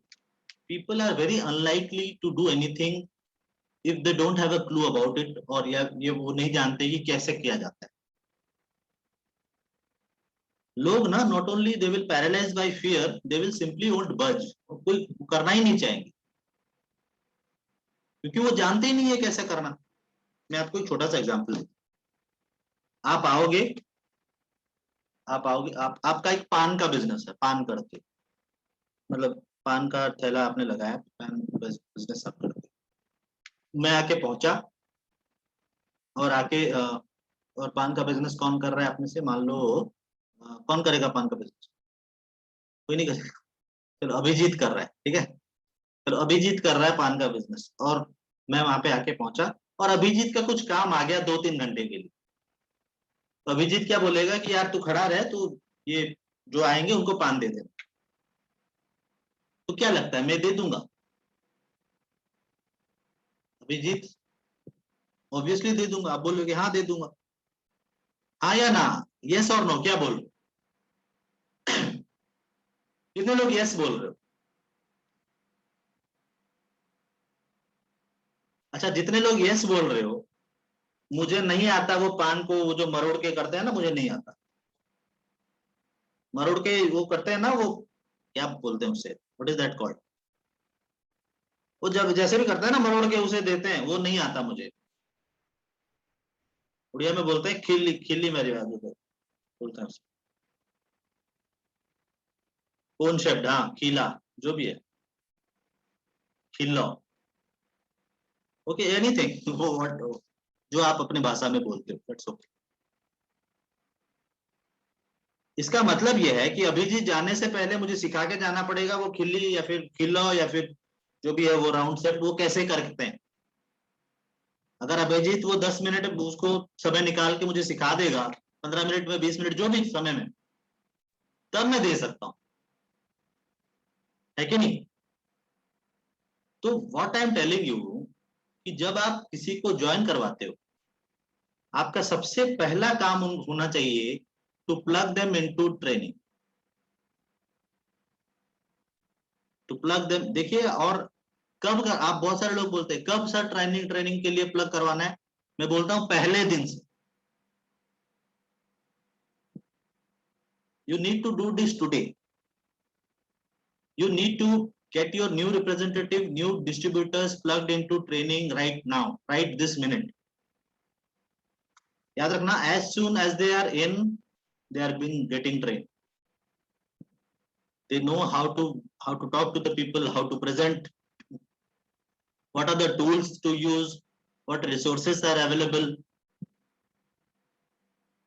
people are very unlikely to do anything if they don't have a clue about it, और या ये वो नहीं जानते कि कैसे किया जाता है। लोग ना not only they will paralyse bye fear, they will simply won't बज, कोई करना ही नहीं चाहेंगे, क्योंकि वो जानते ही नहीं है कैसे करना। मैं आपको एक छोटा सा एग्जांपल देता हूं। आप आओगे, आपका एक पान का बिजनेस है, पान करते, मतलब पान का थैला आपने लगाया, पान बिजनेस आप करते। मैं आके पहुंचा और और पान का बिजनेस कौन कर रहा है आप में से? मान लो कौन करेगा पान का बिजनेस? कोई नहीं करेगा, चलो अभिजीत कर रहा है, ठीक है? चलो अभिजीत कर रहा है पान का बिजनेस, और मैं वहां पे आके पहुंचा, और अभिजीत का कुछ काम आ गया 2-3 घंटे के लिए। तो अभिजीत क्या बोलेगा कि यार तू खड़ा रहे, तू ये जो आएंगे उनको पान दे दे। तो क्या लगता है, मैं दे दूंगा? अभिजीत ऑब्वियसली दे दूंगा। आप बोलोगे हाँ दे दूंगा, हाँ या ना? यस और नो, क्या बोल रहे हो? कितने लोग यस बोल रहे हो? अच्छा, जितने लोग यस बोल रहे हो, मुझे नहीं आता वो पान को, वो जो मरोड़ के करते हैं ना, मुझे नहीं आता। मरोड़ के वो करते हैं ना, वो क्या बोलते हैं उसे, व्हाट इज दैट कॉल्ड? वो जब जैसे भी करते हैं ना, मरोड़ के उसे देते हैं, वो नहीं आता मुझे। उड़िया में बोलते हैं खिल्ली, खिल्ली मेरी बात बोलते हैं उसे। कौन शेप्ड, हाँ खीला, जो भी है, खिल्लो, ओके एनीथिंग, वो what जो आप अपनी भाषा में बोलते हो, दैट्स ओके। इसका मतलब यह है कि अभिजीत जाने से पहले मुझे सिखा के जाना पड़ेगा वो खिल्ली या फिर खिल्लो या फिर जो भी है वो राउंड सेट वो कैसे करते हैं। अगर अभिजीत वो 10 मिनट उसको समय निकाल के मुझे सिखा देगा, 15 मिनट में, 20 मिनट, जो भी समय में, तब मैं दे सकता हूं, है कि नहीं। तो what I am telling you कि जब आप किसी को ज्वाइन करवाते हो, आपका सबसे पहला काम होना चाहिए to plug them into training, to plug them. देखिए, और कब कर, आप बहुत सारे लोग बोलते हैं कब सर ट्रेनिंग ट्रेनिंग के लिए प्लग करवाना है, मैं बोलता हूं पहले दिन से। You need to do this today, you need to get your new representative, new distributors plugged into training right now, right this minute. याद रखना, as soon as they are in, they are being getting trained. They know how to talk to the people, how to present, what are the tools to use, what resources are available.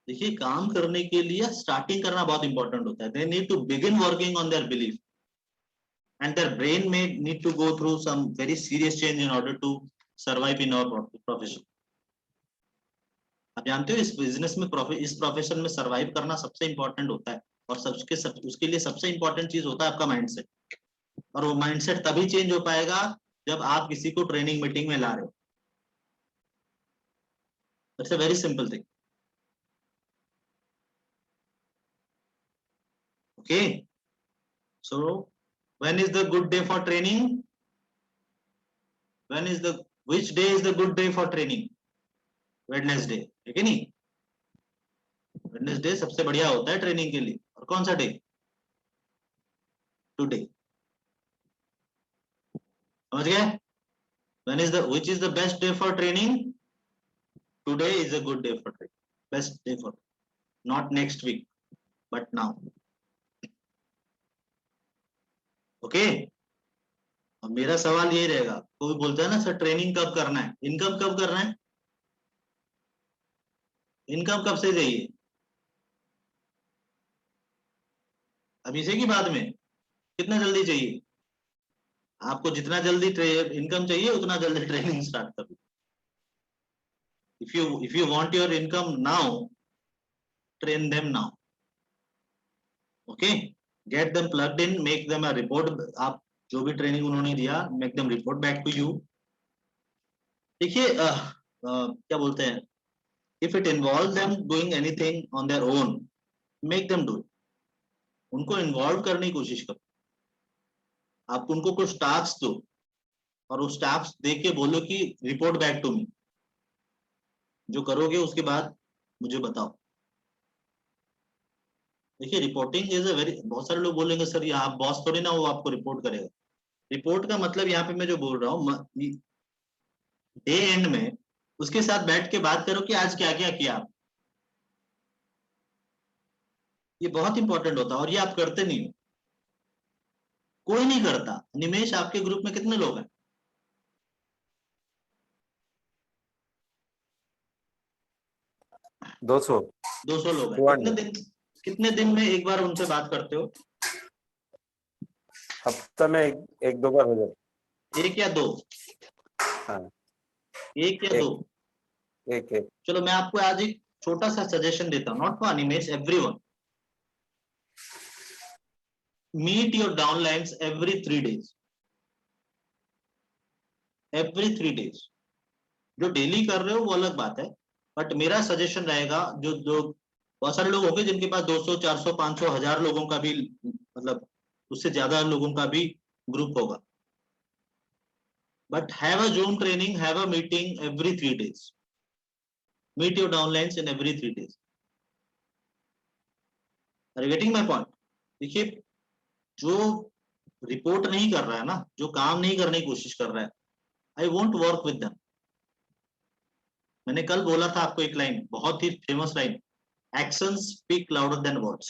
देखिए, काम करने के लिए starting करना बहुत important होता है। They need to begin working on their belief, and their brain may need to go through some very serious change in order to survive in our profession. आप जानते हो इस बिजनेस में इस प्रोफेशन में सरवाइव करना सबसे इंपॉर्टेंट होता है, और उसके लिए सबसे इंपॉर्टेंट चीज होता है आपका माइंडसेट। और वो माइंडसेट तभी चेंज हो पाएगा जब आप किसी को ट्रेनिंग मीटिंग में ला रहे हो। It's a very simple thing. Okay, so when is the good day for training? When is the which day is the good day for training? Wednesday, ठीक है नहीं? वेडनेसडे सबसे बढ़िया होता है ट्रेनिंग के लिए। और कौन सा डे? टुडे। समझ गए? When is the which is the best day for training? Today is a good day for training. Best day for, not next week, but now. Okay? अब मेरा सवाल यही रहेगा, कोई बोलता है ना सर ट्रेनिंग कब करना है, इनकम कब करना है, इनकम कब से चाहिए? अभी से कि बाद में? कितना जल्दी चाहिए? आपको जितना जल्दी इनकम चाहिए उतना जल्दी ट्रेनिंग स्टार्ट करो। if you want your income now, train them now. Okay, get them plugged in, make them a report. आप जो भी ट्रेनिंग उन्होंने दिया, make them report back to you. देखिए, क्या बोलते हैं, if it involves them doing anything on their own, make them do it. उनको इन्वॉल्व करने की कोशिश करो। आप उनको कुछ टास्क दो और उस टास्क दे के बोलो कि रिपोर्ट बैक टू मी, जो करोगे उसके बाद मुझे बताओ। देखिए, रिपोर्टिंग इज अ वेरी, बहुत सारे लोग बोलेंगे सर ये आप बॉस थोड़ी ना, वो आपको रिपोर्ट करेगा। रिपोर्ट का मतलब यहाँ पे मैं जो बोल रहा हूँ, डे एंड में उसके साथ बैठ के बात करो कि आज क्या क्या किया आप। ये बहुत इंपॉर्टेंट होता है और ये आप करते नहीं हो, कोई नहीं करता। निमेश, आपके ग्रुप में कितने लोग हैं? 200 200 लोग हैं। 200 कितने दिन में एक बार उनसे बात करते हो? हफ्ता में एक दो बार हो जाता। एक या दो? हाँ, एक या दो? एक। चलो मैं आपको आज एक छोटा सा सजेशन देता हूँ, not for Nimesh, everyone. Meet your downlines every 3 days, every 3 days. जो डेली कर रहे हो वो अलग बात है, बट मेरा सजेशन रहेगा, जो जो बहुत सारे लोग होंगे जिनके पास 200, 400, 500, 1000 लोगों का भी, मतलब उससे ज्यादा लोगों का भी ग्रुप होगा, but have a Zoom training, have a meeting every 3 days, meet your downlines in every 3 days. Are you getting my point? देखिए, जो रिपोर्ट नहीं कर रहा है ना, जो काम नहीं करने की कोशिश कर रहा है, I won't work with them. मैंने कल बोला था आपको एक लाइन, बहुत ही famous line, actions speak louder than words.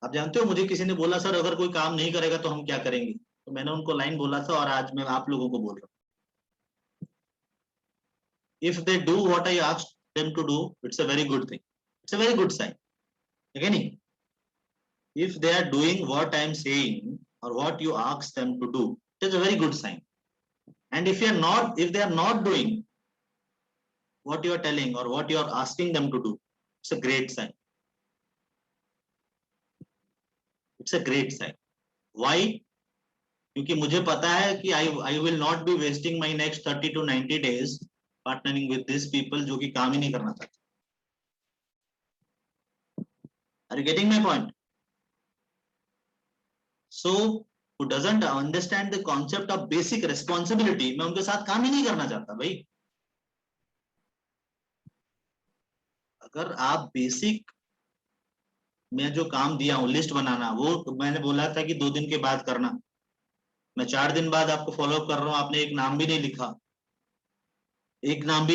आप जानते हो, मुझे किसी ने बोला सर अगर कोई काम नहीं करेगा तो हम क्या करेंगे, तो मैंने उनको लाइन बोला था और आज मैं आप लोगों को बोल रहा हूँ, if they do what I asked them to do, it's a very good thing. It's a very good sign. Again, if they are doing what I am saying or what you ask them to do, it is a very good sign. And if they are not doing what you are telling or what you are asking them to do, it's a great sign. It's a great sign. Why? क्योंकि मुझे पता है कि I will not be wasting my next 30 to 90 days partnering with these people जो कि काम ही नहीं करना चाहते. Are you getting my point? So who doesn't understand the concept of basic responsibility, मैं उनके साथ काम ही नहीं करना चाहता भाई. अगर आप बेसिक मैं जो काम दिया हूं लिस्ट बनाना, वो तो मैंने बोला था कि 2 दिन के बाद करना, मैं 4 दिन बाद आपको फॉलो अप कर रहा हूं, आपने एक नाम भी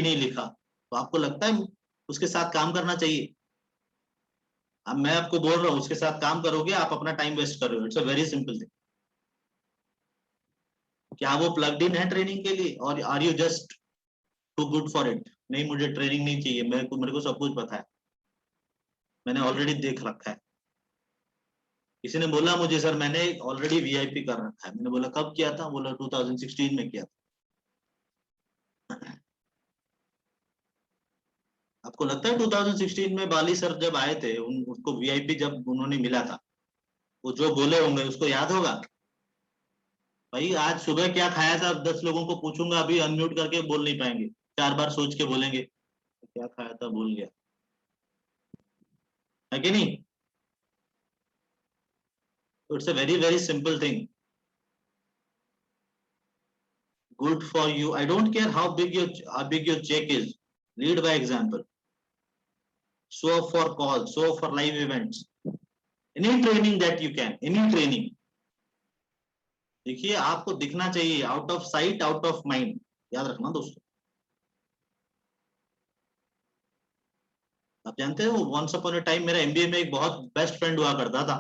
नहीं लिखा, तो आपको लगता है उसके साथ काम करना चाहिए? अब मैं आपको बोल रहा हूं उसके साथ काम करोगे, आप अपना टाइम वेस्ट कर रहे हो. It's a very simple thing. क्या वो प्लग्ड इन है ट्रेनिंग के लिए और are you just too good for it? नहीं, मुझे ट्रेनिंग नहीं चाहिए, मेरे को सब कुछ पता है, मैंने ऑलरेडी देख रखा है. किसी ने बोला मुझे सर मैंने ऑलरेडी वीआईपी कर रखा है. मैंने बोला कब किया था? बोला 2016 में किया था. आपको लगता है 2016 में बाली सर जब आए थे, उसको वीआईपी जब उन्होंने मिला था, वो जो बोले होंगे उसको याद होगा? भाई आज सुबह क्या खाया था 10 लोगों को पूछूंगा, अभी अनम्यूट करके बोल नहीं पाएंगे, 4 बार सोच के बोलेंगे क्या खाया था भूल गया, है कि नहीं? It's a very very simple thing. Good for you. I don't care how big your check is. Lead by example. Show up for calls, show up for live events. Any training that you can, any training. देखिए आपको दिखना चाहिए, out of sight out of mind, याद रखना दोस्तों. आप जानते हो वंस अपॉन अ टाइम मेरा एमबीए में एक बहुत बेस्ट फ्रेंड हुआ करता था.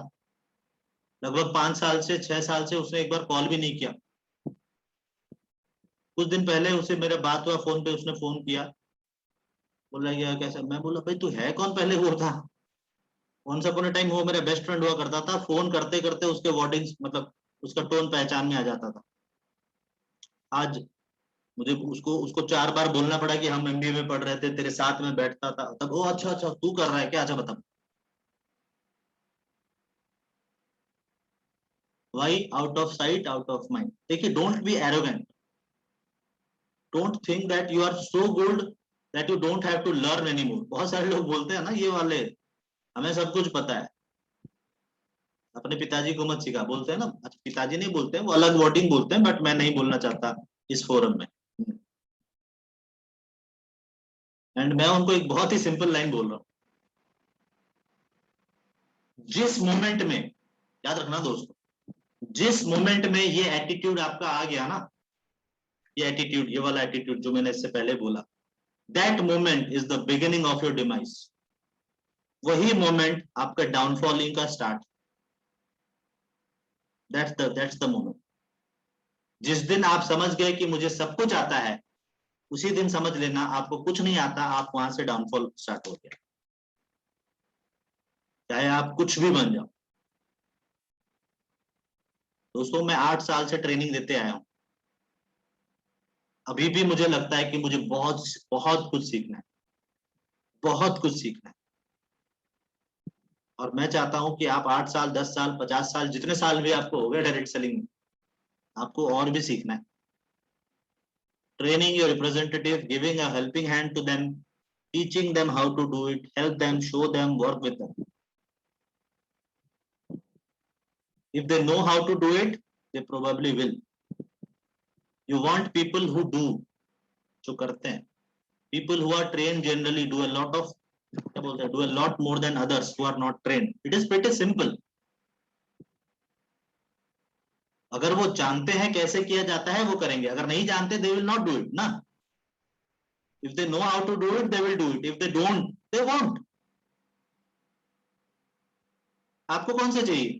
लगभग 5 साल से 6 साल से उसने एक बार कॉल भी नहीं किया. कुछ दिन पहले उसे मेरा बात हुआ फोन पे, उसने फोन किया, बोला क्या कैसा. मैं बोला भाई तू है कौन? पहले वो था वंस अपॉन अ टाइम, वो मेरा बेस्ट फ्रेंड हुआ करता था. फोन करते करते उसके वर्डिंग्स मतलब उसका टोन पहचान में आ जाता था. आज मुझे उसको 4 बार बोलना पड़ा कि हम एमबीए में पढ़ रहे थे, तेरे साथ में बैठता था, तब वो अच्छा तू कर रहा है क्या, अच्छा बता. Why? Out of sight out of mind. देखिए don't be arrogant. Don't think that you are so good that you don't have to learn any more. बहुत सारे लोग बोलते हैं ना ये वाले, हमें सब कुछ पता है. अपने पिताजी को मत सिखा, बोलते हैं ना. अच्छा पिताजी नहीं बोलते हैं, वो अलग वर्डिंग बोलते हैं, बट मैं नहीं बोलना चाहता इस फोरम में. एंड मैं उनको एक बहुत ही सिंपल लाइन बोल रहा हूं. जिस मोमेंट में, याद रखना दोस्तों, जिस मोमेंट में ये एटीट्यूड आपका आ गया ना, ये एटीट्यूड, ये वाला एटीट्यूड जो मैंने इससे पहले बोला, that moment is the beginning of your demise. वही मोमेंट आपका डाउनफॉलिंग का स्टार्ट. That's the moment. जिस दिन आप समझ गए कि मुझे सब कुछ आता है, उसी दिन समझ लेना आपको कुछ नहीं आता, आप वहां से डाउनफॉल स्टार्ट हो गया. चाहे आप कुछ भी बन जाओ. दोस्तों मैं 8 साल से ट्रेनिंग देते आया हूं. अभी भी मुझे लगता है कि मुझे बहुत बहुत कुछ सीखना है, बहुत कुछ सीखना है. और मैं चाहता हूं कि आप 8 साल 10 साल 50 साल जितने साल भी आपको हो गए डायरेक्ट सेलिंग में, आपको और भी सीखना है. Training your representative, giving a helping hand to them, teaching them how to do it, help them, show them, work with them. If they know how to do it, they probably will. You want people who do, जो करते हैं. People who are trained generally do a lot of, क्या बोलते हैं, do a lot more than others who are not trained. It is pretty simple. अगर वो जानते हैं कैसे किया जाता है वो करेंगे, अगर नहीं जानते they will not do it ना. If they know how to do it, they will do it. If they don't, they won't. आपको कौन से चाहिए?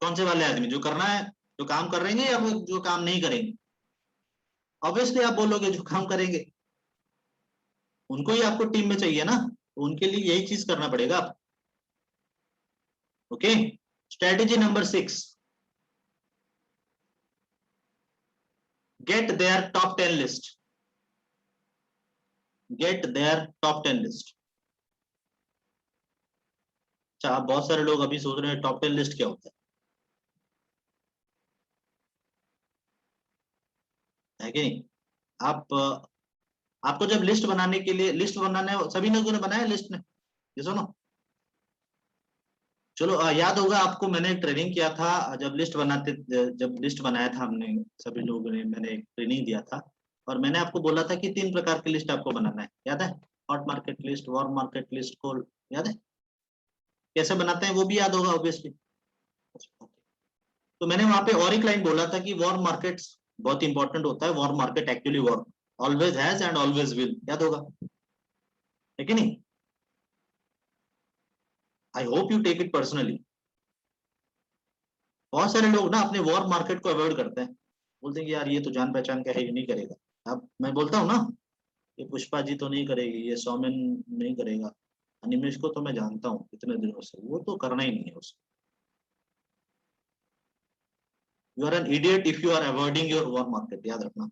कौन से वाले आदमी जो करना है, जो काम करेंगे, या वो जो काम नहीं करेंगे? ऑब्वियसली आप बोलोगे जो काम करेंगे. उनको ही आपको टीम में चाहिए ना, तो उनके लिए यही चीज करना पड़ेगा आप। Okay, strategy number 6, get their top 10 list. Get their top 10 list. अच्छा, आप बहुत सारे लोग अभी सोच रहे हैं टॉप 10 लिस्ट क्या होता है कि नहीं? आप आपको जब लिस्ट बनाने के लिए, लिस्ट बनाना है, सभी लोगों ने बनाया लिस्ट में, ये सुनो। चलो याद होगा आपको, मैंने एक ट्रेनिंग किया था जब लिस्ट बनाते, जब लिस्ट बनाया था हमने सभी लोगों ने, मैंने एक ट्रेनिंग दिया था और मैंने आपको बोला था कि 3 प्रकार की लिस्ट आपको बनाना है, याद है? Hot market list, warm market list, cold, याद है? कैसे बनाते हैं वो भी याद होगा ऑब्वियसली। तो मैंने वहां पे और एक लाइन बोला था कि वार्म मार्केट्स बहुत इंपॉर्टेंट होता है, warm market actually warm always has and always will, याद होगा है कि नहीं? I hope you take it personally. बहुत सारे लोग ना अपने वार्म मार्केट को अवॉइड करते हैं, बोलते हैं कि यार ये तो जान पहचान का है, ये नहीं करेगा। अब मैं बोलता हूँ ना, ये पुष्पा जी तो नहीं करेगी, ये सौमेन नहीं करेगा, अनिमेश को तो मैं जानता हूँ इतने दिनों से, वो तो करना ही नहीं है उसको। You are an idiot if you are avoiding your warm market, याद रखना।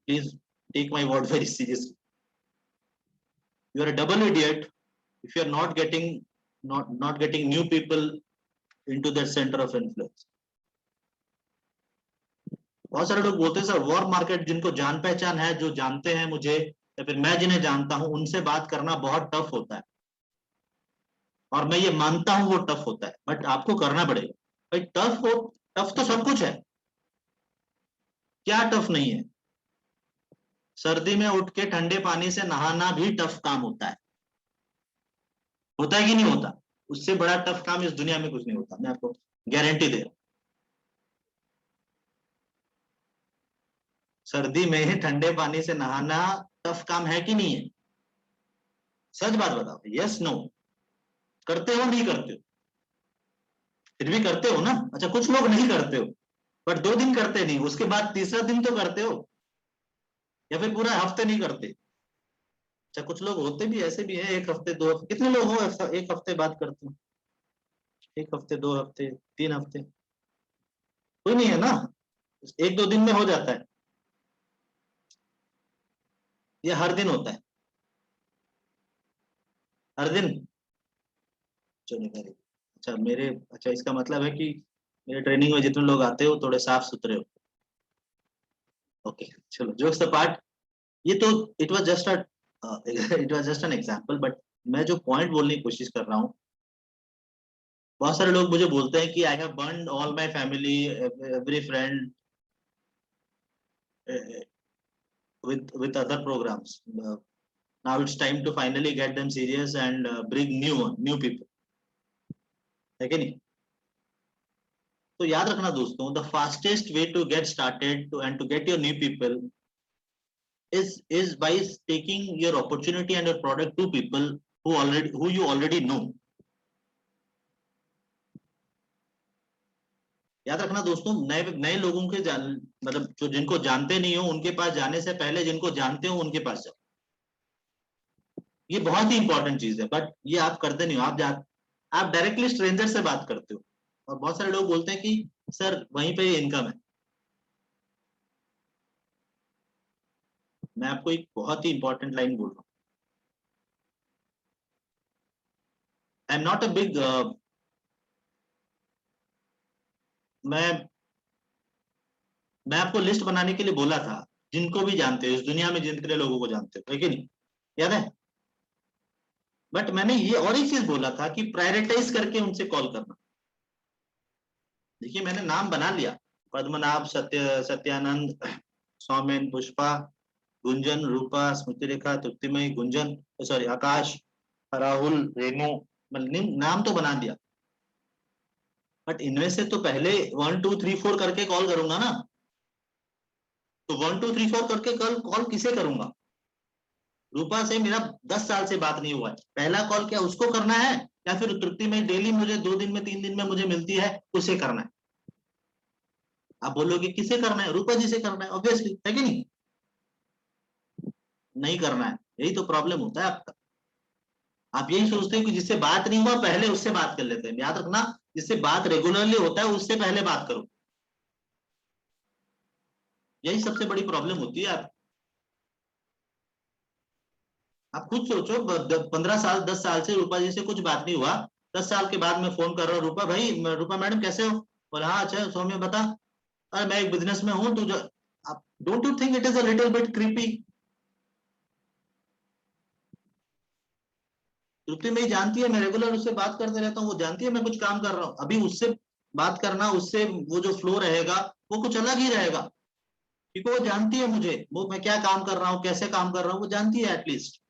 Please take my word very seriously. You are a double idiot if you are not getting new people into that center of influence. बहुत सारे लोग बोलते हैं sir war market, जिनको जान पहचान है, जो जानते हैं मुझे या फिर मैं जिन्हें जानता हूं, उनसे बात करना बहुत टफ होता है, और मैं ये मानता हूं वो टफ होता है, बट आपको करना पड़ेगा भाई। टफ तो सब कुछ है, क्या टफ नहीं है? सर्दी में उठ के ठंडे पानी से नहाना भी टफ काम होता है कि नहीं होता? उससे बड़ा टफ काम इस दुनिया में कुछ नहीं होता, मैं आपको गारंटी दे रहा हूं। सर्दी में ठंडे पानी से नहाना टफ काम है कि नहीं है? सच बात बताओ, यस नो? करते हो नहीं करते हो? फिर भी करते हो ना? अच्छा, कुछ लोग नहीं करते हो, पर 2 दिन करते नहीं, उसके बाद तीसरा दिन तो करते हो, या फिर पूरा हफ्ते नहीं करते? अच्छा, कुछ लोग होते भी ऐसे भी हैं, 1 हफ्ते 2 हफ्ते, कितने लोग हो 1 हफ्ते बात करते हो? 1 हफ्ते, 2 हफ्ते, 3 हफ्ते, कोई नहीं है ना? 1-2 दिन में हो जाता है, ये हर दिन होता है? हर दिन? चलो मेरे, अच्छा मेरे, अच्छा इसका मतलब है कि मेरे ट्रेनिंग में जितने लोग आते हो थोड़े साफ सुथरे हो। ओके, चलो जोक्स अपार्ट, ये तो it was just a it was just an example, but मैं जो पॉइंट बोलने की कोशिश कर रहा हूँ, बहुत सारे लोग मुझे बोलते हैं कि I have burn all my family, every friend with other programs. Now it's time to finally get them serious and bring new people, है कि नहीं? तो याद रखना दोस्तों, the fastest way to get started to and to get your new people is by taking your opportunity and your product to people who you already know. याद रखना दोस्तों, नए नए लोगों के मतलब जो जिनको जानते नहीं हो उनके पास जाने से पहले जिनको जानते हो उनके पास जाओ। ये बहुत ही इंपॉर्टेंट चीज है, बट ये आप करते नहीं हो। आप डायरेक्टली स्ट्रेंजर से बात करते हो, और बहुत सारे लोग बोलते हैं कि सर वहीं पे इनकम है। मैं आपको एक बहुत ही इंपॉर्टेंट लाइन बोल रहा हूँ, I am not a big, मैं मैं आपको लिस्ट बनाने के लिए बोला था जिनको भी जानते हो इस दुनिया में, जितने लोगों को जानते हो, है कि नहीं? याद है? बट मैंने ये और एक चीज बोला था कि प्रायोरिटाइज करके उनसे कॉल करना। देखिए मैंने नाम बना लिया, पद्मनाभ, सत्यानंद, सौमेन, पुष्पा, गुंजन, रूपा, स्मृति रेखा, तृप्तिमयी, गुंजन, सॉरी आकाश, राहुल, रेणु, नाम तो बना दिया, बट इनमें से तो पहले 1 2 3 4 करके कॉल करूंगा ना। तो 1 2 3 4 करके कल कॉल किसे करूंगा? रूपा से मेरा 10 साल से बात नहीं हुआ है, पहला कॉल क्या उसको करना है, या फिर तृप्ति में डेली मुझे 2 दिन में 3 दिन में मुझे मिलती है, उसे करना है? आप बोलोगे किसे करना है? रूपा जी से करना है ऑब्वियसली, है कि नहीं? नहीं करना है, यही तो प्रॉब्लम होता है आपका। आप यही सोचते हैं कि जिससे बात नहीं हुआ पहले उससे बात कर लेते हैं। याद रखना, जिससे बात रेगुलरली होता है उससे पहले बात करो, यही सबसे बड़ी प्रॉब्लम होती है। आप खुद सोचो, 15 साल 10 साल से रूपा जी से कुछ बात नहीं हुआ, 10 साल के बाद मैं फोन कर रहा हूँ, रूपा भाई, रूपा मैडम कैसे हो? बोला हाँ अच्छा सौम्य बता, अरे मैं एक बिजनेस में हूँ, तुझे don't you think it is a little bit creepy? Tripti मेरी जानती है, मैं रेगुलर उससे बात करते रहता हूँ, वो जानती है मैं कुछ काम कर रहा हूँ। अभी उससे बात करना, उससे वो जो फ्लो रहेगा वो कुछ अलग ही रहेगा, क्योंकि वो जानती है मुझे, वो मैं क्या काम कर रहा हूँ, कैसे काम कर रहा हूँ, वो जानती है एटलीस्ट।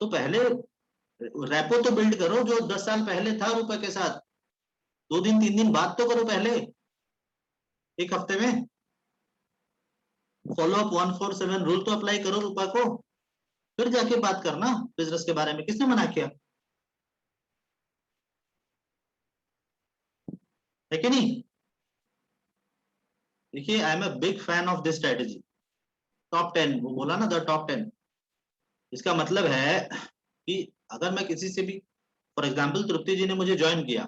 तो पहले रैपो तो बिल्ड करो, जो 10 साल पहले था रूपा के साथ, 2 दिन 3 दिन बात तो करो पहले, एक हफ्ते में। फॉलो अप 147 रूल तो अप्लाई करो रूपा को, फिर जाके बात करना बिजनेस के बारे में। किसने मना किया? है कि नहीं? देखिए, I am a big fan of this strategy. Top 10, वो बोला ना, द टॉप 10। इसका मतलब है कि अगर मैं किसी से भी, फॉर एग्जाम्पल तृप्ति जी ने मुझे ज्वाइन किया,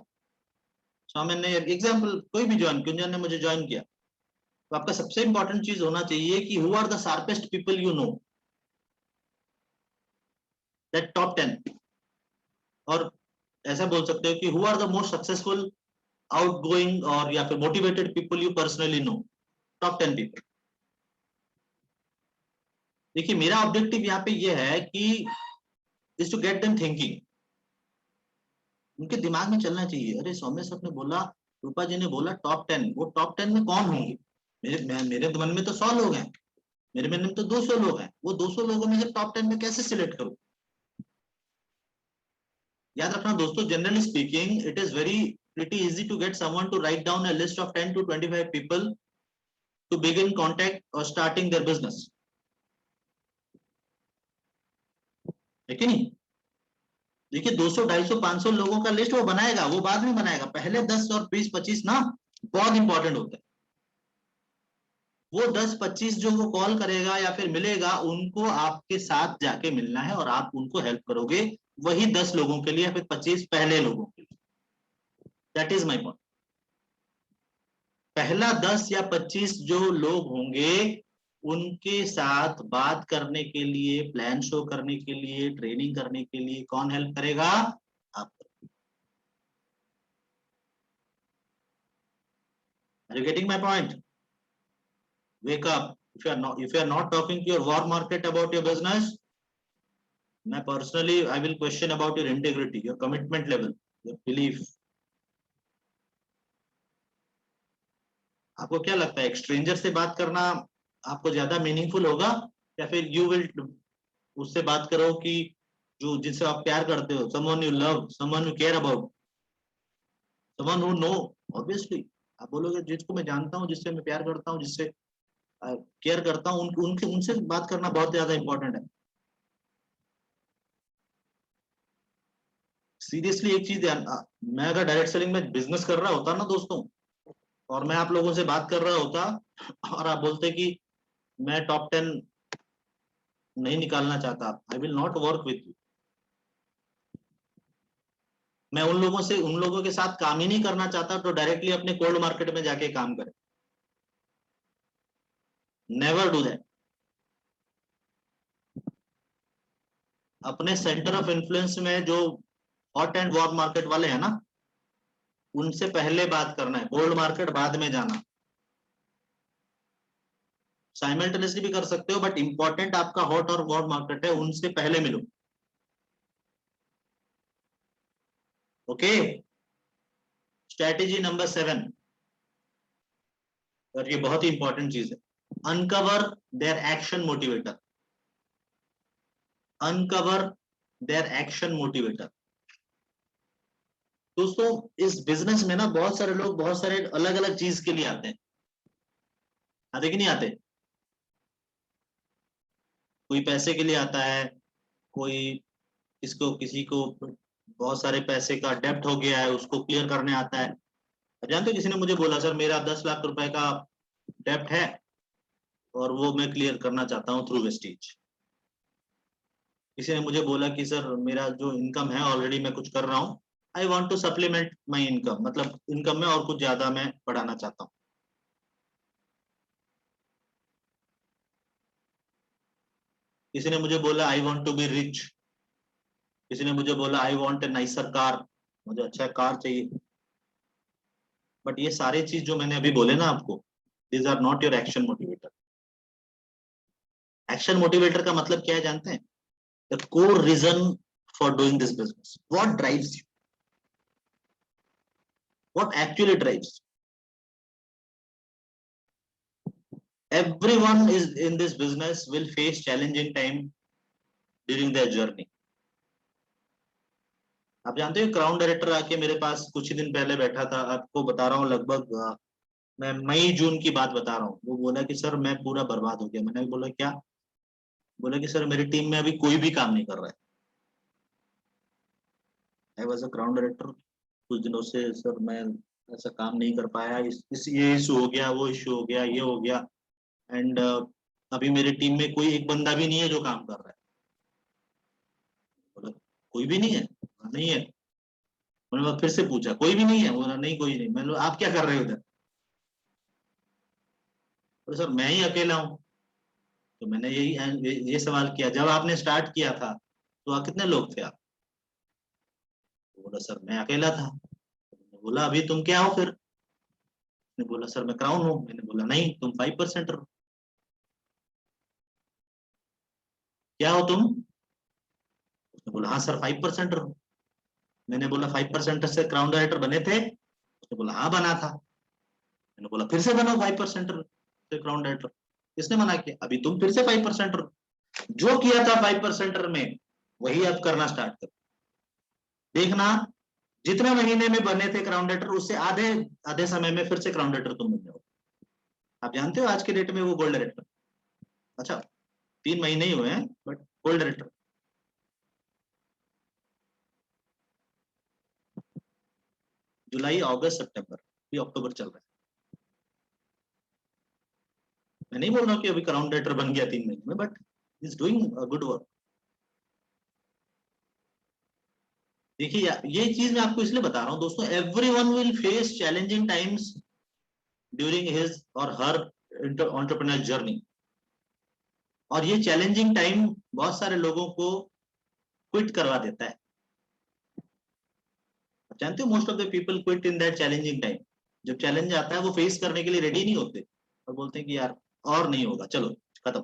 सौम्य ने, एग्जाम्पल कोई भी ज्वाइन, कुंजन ने मुझे ज्वाइन किया, तो आपका सबसे इंपॉर्टेंट चीज होना चाहिए कि who are the sharpest people you know, that top 10। और ऐसा बोल सकते हो कि who are the most successful outgoing और या फिर motivated people you personally know, top 10 people. देखिए, मेरा ऑब्जेक्टिव यहाँ पे ये है कि is to get them thinking. उनके दिमाग में चलना चाहिए, अरे सौम्य सर ने बोला, रूपा जी ने बोला टॉप 10, वो टॉप 10 में कौन होंगे? मेरे मन में तो 100 लोग हैं, मेरे मन में तो 200 लोग हैं, वो 200 लोगों में से टॉप 10 में कैसे सिलेक्ट करूं? याद रखना दोस्तों, generally speaking it is very pretty easy to get someone to write down a list of 10 to 25 people to begin contact or starting their business, है कि नहीं? देखिए, 200 250 500 लोगों का लिस्ट वो बनाएगा, वो बाद में बनाएगा, पहले 10 और 20 25 ना बहुत इंपॉर्टेंट होता है। वो 10 25 जो वो कॉल करेगा या फिर मिलेगा, उनको आपके साथ जाके मिलना है और आप उनको हेल्प करोगे, वही 10 लोगों के लिए या फिर 25 पहले लोगों के लिए। That is my point. पहला 10 या 25 जो लोग होंगे, उनके साथ बात करने के लिए, प्लान शो करने के लिए, ट्रेनिंग करने के लिए कौन हेल्प करेगा? आप। Are you getting my point? Wake up. If you are not talking to your war market about your business, मैं personally I will question about your integrity, your commitment level, your belief. आपको क्या लगता है, एक stranger से बात करना आपको ज्यादा मीनिंगफुल होगा, या फिर यू विल उससे बात करो कि जो जिनसे आप प्यार करते हो, someone you love, someone you care about, someone who know? Obviously आप बोलोगे जिसको मैं जानता हूँ, जिससे मैं प्यार करता हूँ, जिससे केयर करता हूँ, उनके उनसे बात करना बहुत ज्यादा इंपॉर्टेंट है। सीरियसली एक चीज ध्यान, मैं अगर डायरेक्ट सेलिंग में बिजनेस कर रहा होता ना दोस्तों, और मैं आप लोगों से बात कर रहा होता, और आप बोलते कि मैं टॉप 10 नहीं निकालना चाहता, I will not work with you. मैं उन लोगों के साथ काम ही नहीं करना चाहता, तो डायरेक्टली अपने कोल्ड मार्केट में जाके काम करें। Never do that. अपने सेंटर ऑफ इन्फ्लुएंस में जो हॉट एंड वॉर मार्केट वाले हैं ना, उनसे पहले बात करना है, कोल्ड मार्केट बाद में जाना। साइमल्टेनियसली भी कर सकते हो, बट इंपॉर्टेंट आपका हॉट और वॉर मार्केट है, उनसे पहले मिलो। ओके। स्ट्रेटेजी नंबर 7, और ये बहुत ही इंपॉर्टेंट चीज है, uncover their action motivator. Uncover their action motivator. दोस्तों, इस बिजनेस में ना बहुत सारे लोग बहुत सारे अलग अलग चीज के लिए आते हैं, आते कि नहीं आते? कोई पैसे के लिए आता है, कोई किसको किसी को बहुत सारे पैसे का डेब्ट हो गया है, उसको क्लियर करने आता है। जानते हो, किसी ने मुझे बोला सर मेरा 10 लाख रुपए का डेब्ट है, और वो मैं क्लियर करना चाहता हूँ थ्रू वेस्टेज। किसी ने मुझे बोला कि सर मेरा जो इनकम है ऑलरेडी मैं कुछ कर रहा हूँ, I want to supplement my income, मतलब इनकम में और कुछ ज्यादा मैं बढ़ाना चाहता हूँ। किसी ने मुझे बोला I want to be rich, किसी ने मुझे बोला I want a nicer car, मुझे अच्छा कार चाहिए। बट ये सारे चीज जो मैंने अभी बोले ना आपको, these are not your action motivator. Action motivator का मतलब क्या है जानते हैं? The core reason for doing this business, what drives you, what actually drives. Everyone is in this business will face challenging time during their journey. आप जानते हो crown director आके मेरे पास कुछ ही दिन पहले बैठा था, आपको बता रहा हूँ लगभग मैं मई जून की बात बता रहा हूँ। वो बोला कि सर मैं पूरा बर्बाद हो गया। मैंने बोला क्या? बोला कि सर मेरी टीम में अभी कोई भी काम नहीं कर रहा है। I was a crown director, कुछ दिनों से सर मैं ऐसा काम नहीं कर पाया, ये इशू हो गया, वो इशू हो गया, ये हो गया, एंड अभी मेरी टीम में कोई एक बंदा भी नहीं है जो काम कर रहा है। बोला कोई भी नहीं है? नहीं है। मैंने फिर से पूछा कोई भी नहीं है? बोला नहीं कोई नहीं। मैंने आप क्या कर रहे हो उधर? बोले सर मैं ही अकेला हूँ। तो मैंने ये सवाल किया, जब आपने स्टार्ट किया था तो कितने लोग थे आप? तो बोला सर मैं अकेला था। मैंने बोला अभी तुम क्या हो फिर? उसने बोला सर मैं क्राउन हूँ। मैंने बोला नहीं, तुम 5% हो। क्या हो तुम? उसने बोला हाँ सर 5% हो। मैंने बोला 5% से क्राउन डायरेक्टर बने थे? उसने बोला हाँ बना था। मैंने बोला फिर से बनो 5% से क्राउन डायरेक्टर। किसने मना किया? अभी तुम फिर से 5% हो। जो किया था 5% में वही अब करना स्टार्ट करो। देखना जितने महीने में बने थे क्राउन डायरेक्टर, उससे आधे आधे समय में फिर से क्राउन डायरेक्टर तुम बन जाओ। आप जानते हो आज के डेट में वो गोल्ड डायरेक्टर, अच्छा 3 महीने ही हुए हैं बट गोल्ड डायरेक्टर। जुलाई अगस्त सितंबर, अभी अक्टूबर चल रहा है। मैं नहीं बोल रहा हूँ कि अभी क्राउन डायरेक्टर बन गया 3 महीने में, but is doing good work. देखिए ये चीज मैं आपको इसलिए बता रहा हूँ दोस्तों, everyone will face challenging times during his और हर एंटरप्रेन्योर जर्नी। और ये चैलेंजिंग टाइम बहुत सारे लोगों को क्विट करवा देता है। आप जानते हो most of the people quit in that challenging time. जब चैलेंज आता है वो फेस करने के लिए रेडी नहीं होते और बोलते हैं कि यार और नहीं होगा, चलो खत्म,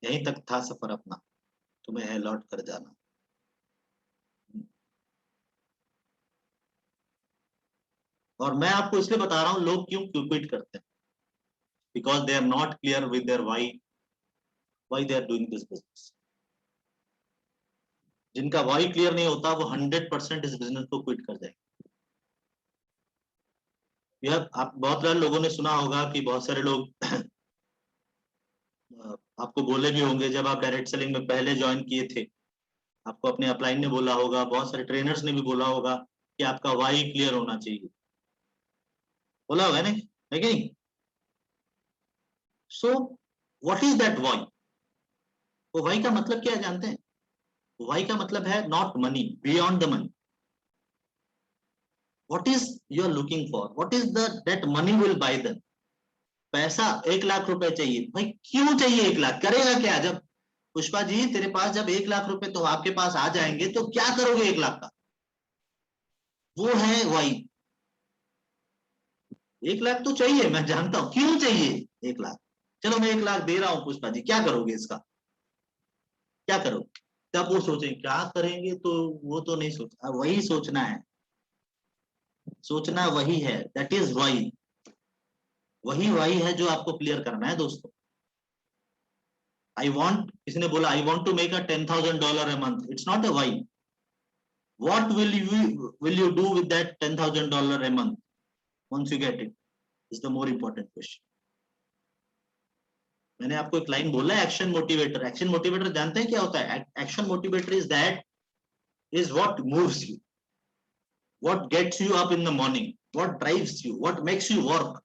यहीं तक था सफर अपना, तुम्हें है लौट कर जाना। और मैं आपको इसलिए बता रहा हूँ लोग क्यों क्विट करते हैं, because they are not clear with their why they are doing this business. जिनका वाई क्लियर नहीं होता वो 100% इस बिजनेस को क्विट कर जाएंगे। यह आप बहुत सारे लोगों ने सुना होगा कि बहुत सारे लोग आपको बोले भी होंगे जब आप डायरेक्ट सेलिंग में पहले ज्वाइन किए थे, आपको अपने अपलाइन ने बोला होगा, बहुत सारे ट्रेनर्स ने भी बोला होगा कि आपका वाई क्लियर होना चाहिए। बोला होगा ना, है कि नहीं? So what is that why? वो वाई का मतलब क्या है जानते हैं? वाई का मतलब है not money, beyond the money. What is you are looking for, what is that money will buy them. पैसा 1 लाख रुपए चाहिए भाई, क्यों चाहिए 1 लाख? करेगा क्या? जब पुष्पा जी तेरे पास जब 1 लाख रुपए तो आपके पास आ जाएंगे तो क्या करोगे 1 लाख का? वो है वाई। 1 लाख तो चाहिए, मैं जानता हूं क्यों चाहिए 1 लाख। चलो मैं 1 लाख दे रहा हूं पुष्पा जी, क्या करोगे इसका? क्या करोगे? तब वो सोचें क्या करेंगे, तो वो तो नहीं सोचना, वही सोचना है। सोचना वही है, दैट इज वाई। वही वाई है जो आपको क्लियर करना है दोस्तों। आई वॉन्ट, किसी ने बोला I want to make a $10,000 a month, it's not a why. What will you do with that $10,000 a month once you get it is the more important question. मैंने आपको एक line बोला है action motivator. Action motivator जानते हैं क्या होता है? Action motivator is that is what moves you, what gets you up in the morning, what drives you, what makes you work.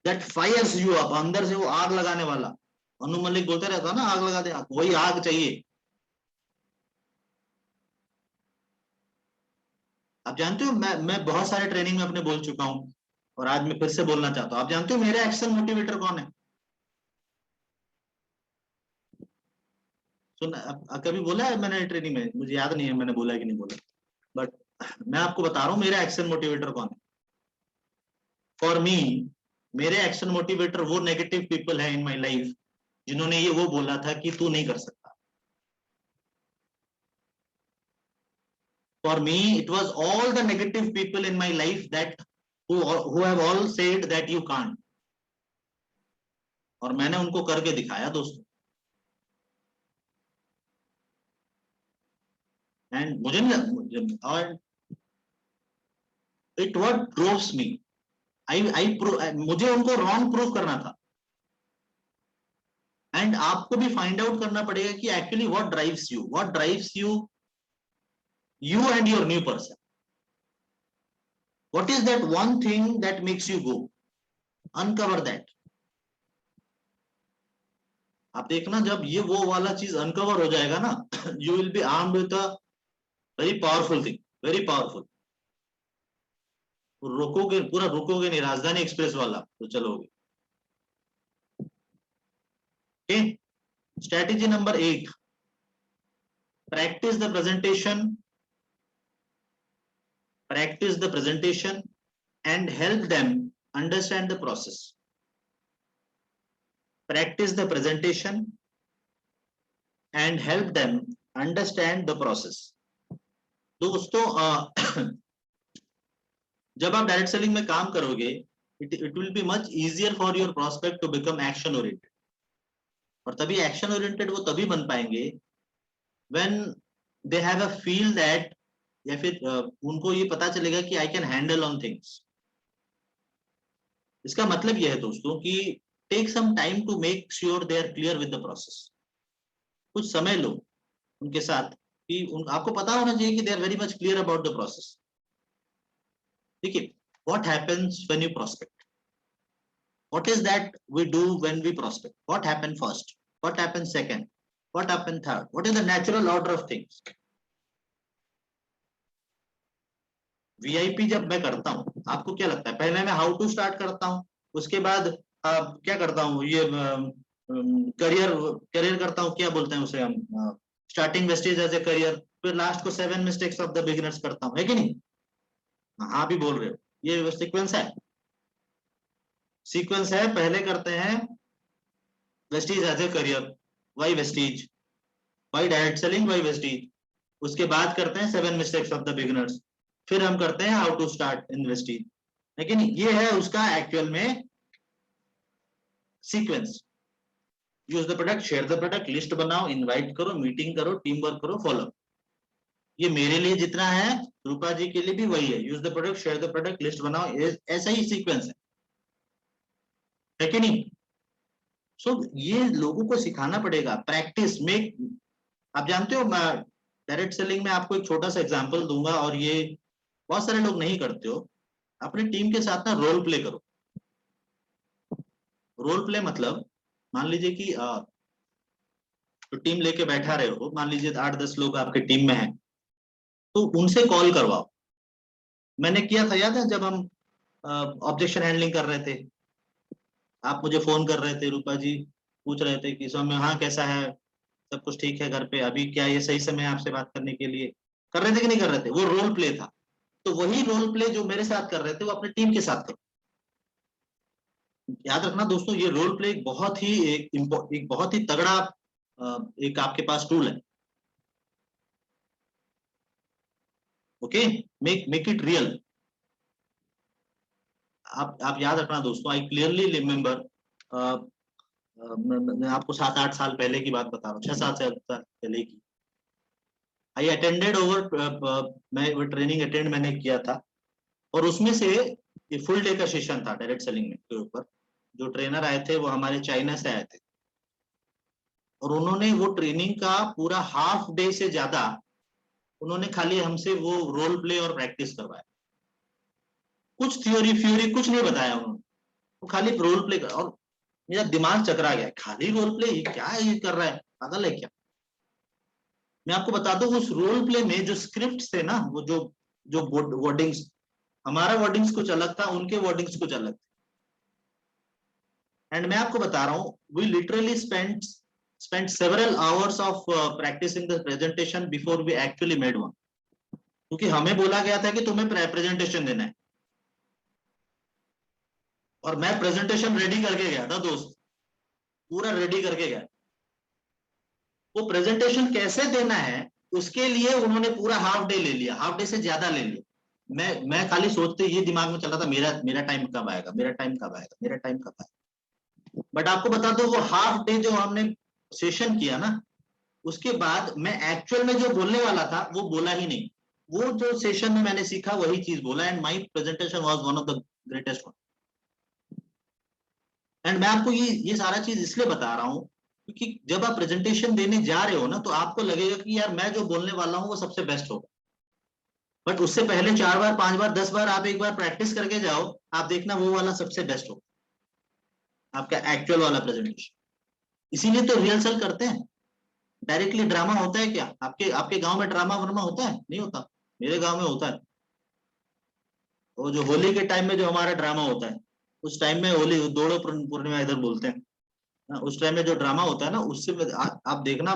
that fires you up, अंदर से वो आग लगाने वाला। अनु मलिक बोलते रहता है ना, आग लगा दे, वही आग चाहिए। आप जानते हो, मैं बहुत सारे ट्रेनिंग में अपने बोल चुका हूं और आज मैं फिर से बोलना चाहता हूं। आप जानते हो मेरा एक्शन मोटिवेटर कौन है? सुन, कभी बोला है मैंने ट्रेनिंग में? मुझे याद नहीं है मैंने बोला है कि नहीं बोला, बट मैं आपको बता रहा हूं मेरा एक्शन मोटिवेटर कौन है। फॉर मी, मेरे एक्शन मोटिवेटर वो नेगेटिव पीपल है इन माई लाइफ जिन्होंने ये वो बोला था कि तू नहीं कर सकता। For me it was all the negative people in my life that who have all said that you can't, और मैंने उनको करके दिखाया दोस्तों। एंड मुझे नहीं, और इट व्हाट ड्रोव्स मी, मुझे उनको रॉन्ग प्रूव करना था। एंड आपको भी फाइंड आउट करना पड़ेगा कि actually what drives you, you and your new person. What is that one thing that makes you go? Uncover that. आप देखना, जब ये वो वाला चीज अनकवर हो जाएगा ना, you will be armed with a very powerful thing, very powerful. रोकोगे, पूरा रोकोगे नहीं, राजधानी एक्सप्रेस वाला तो चलोगे। Okay? Strategy number 8, practice the presentation and help them understand the process. Practice the presentation and help them understand the process. दोस्तों, जब आप direct selling में काम करोगे, it will be much easier for your prospect to become action oriented. और तभी action oriented वो तभी बन पाएंगे when they have a feel that, या फिर उनको ये पता चलेगा कि I can handle on things. इसका मतलब यह है दोस्तों कि take some time to make sure they are clear with the process. कुछ समय लो उनके साथ कि आपको पता होना चाहिए कि they are very much clear about the process. देखिए, what happens when you prospect? What is that we do when we prospect? What happened first? What happened second? What happened third? What is the natural order of things? VIP जब मैं करता हूं, आपको क्या लगता है? पहले मैं हाउ टू स्टार्ट करता हूं, उसके बाद क्या करता हूं, ये करियर करता हूं, क्या बोलते हैं उसे हम, starting Vestige as a career, फिर लास्ट को 7 मिस्टेक्स ऑफ द बिगिनर्स करता हूं, है कि नहीं? हाँ भी बोल रहे हो, ये सीक्वेंस है। सीक्वेंस है, पहले करते हैं Vestige as a career, why Vestige, why direct selling, why Vestige, उसके बाद करते हैं 7 मिस्टेक्स ऑफ द बिगिनर्स, फिर हम करते हैं how to start in Vestige. लेकिन ये है उसका एक्चुअल में sequence. Use the product, share the product, list बनाओ, इनवाइट करो, मीटिंग करो, टीम वर्क करो, फॉलो। ये मेरे लिए जितना है, रूपा जी के लिए भी वही है। Use the product, share the product, list बनाओ, ऐसा ही सीक्वेंस है कि नहीं? सो ये लोगों को सिखाना पड़ेगा, प्रैक्टिस मेक। आप जानते हो, मैं डायरेक्ट सेलिंग में आपको एक छोटा सा एग्जांपल दूंगा, और ये बहुत सारे लोग नहीं करते हो। अपने टीम के साथ ना रोल प्ले करो। रोल प्ले मतलब, मान लीजिए कि तो टीम लेके बैठा रहे हो, मान लीजिए 8-10 लोग आपके टीम में हैं, तो उनसे कॉल करवाओ। मैंने किया था, याद है जब हम ऑब्जेक्शन हैंडलिंग कर रहे थे, आप मुझे फोन कर रहे थे, रूपा जी पूछ रहे थे कि स्वामी हाँ कैसा है, सब कुछ ठीक है घर पे, अभी क्या ये सही समय आपसे बात करने के लिए? कर रहे थे कि नहीं कर रहे थे? वो रोल प्ले था। तो वही रोल प्ले जो मेरे साथ कर रहे थे, वो अपने टीम के साथ करो। याद रखना दोस्तों, ये रोल प्ले एक बहुत ही तगड़ा एक आपके पास टूल है। Okay, make it real. आप याद रखना दोस्तों, आई क्लियरली रिमेम्बर, मैं आपको 7-8 साल पहले की बात बता रहा हूँ, 6-7 साल पहले की। आई अटेंडेड मैं ट्रेनिंग अटेंड मैंने किया था, और उसमें से ये फुल डे का सेशन था डायरेक्ट सेलिंग में के ऊपर। जो ट्रेनर आए थे वो हमारे चाइना से आए थे, और उन्होंने वो ट्रेनिंग का पूरा हाफ डे से ज्यादा उन्होंने खाली हमसे वो रोल प्ले और प्रैक्टिस करवाया। कुछ थ्योरी फ्योरी कुछ नहीं बताया उन्होंने, वो खाली रोल प्ले कर, और मेरा दिमाग चकरा गया, खाली रोल प्ले, ये क्या है, ये कर रहा है, पागल है क्या। मैं आपको बता दूं उस रोल प्ले में जो स्क्रिप्ट थे ना, वो जो जो वर्डिंग्स, हमारा वर्डिंग्स कुछ अलग था, उनके वर्डिंग्स कुछ अलग थे। एंड मैं आपको बता रहा हूं, we literally spent several hours of practicing the presentation before we actually made one, क्योंकि हमें बोला गया था कि तुम्हें प्रेजेंटेशन देना है, और मैं प्रेजेंटेशन रेडी करके गया था दोस्त, पूरा रेडी करके गया। वो प्रेजेंटेशन कैसे देना है उसके लिए उन्होंने पूरा हाफ डे ले लिया, हाफ डे से ज्यादा ले लिया। मैं खाली सोचते ये दिमाग में चल रहा था, मेरा मेरा टाइम कब आएगा, मेरा टाइम कब आएगा, मेरा टाइम कब आएगा। बट आपको बता दो वो हाफ डे जो हमने सेशन किया ना, उसके बाद मैं एक्चुअल में जो बोलने वाला था वो बोला ही नहीं। वो जो सेशन में मैंने सीखा वही चीज बोला, and my presentation was one of the greatest one. And मैं आपको ये सारा चीज इसलिए बता रहा हूं क्योंकि जब आप प्रेजेंटेशन देने जा रहे हो ना, तो आपको लगेगा कि यार मैं जो बोलने वाला हूं वो सबसे बेस्ट होगा। बट उससे पहले 4 बार 5 बार 10 बार आप एक बार प्रैक्टिस करके जाओ, आप देखना वो वाला सबसे बेस्ट होगा, आपका एक्चुअल वाला प्रेजेंटेशन। इसीलिए तो रिहर्सल करते हैं। डायरेक्टली ड्रामा होता है क्या आपके आपके गांव में? ड्रामा वर्मा होता है? नहीं होता। मेरे गांव में होता है। वो जो होली के टाइम में जो हमारा ड्रामा होता है, उस टाइम में, होली दोड़ो पूर्णिमा इधर बोलते हैं ना, उस टाइम में जो ड्रामा होता है ना, उससे आप देखना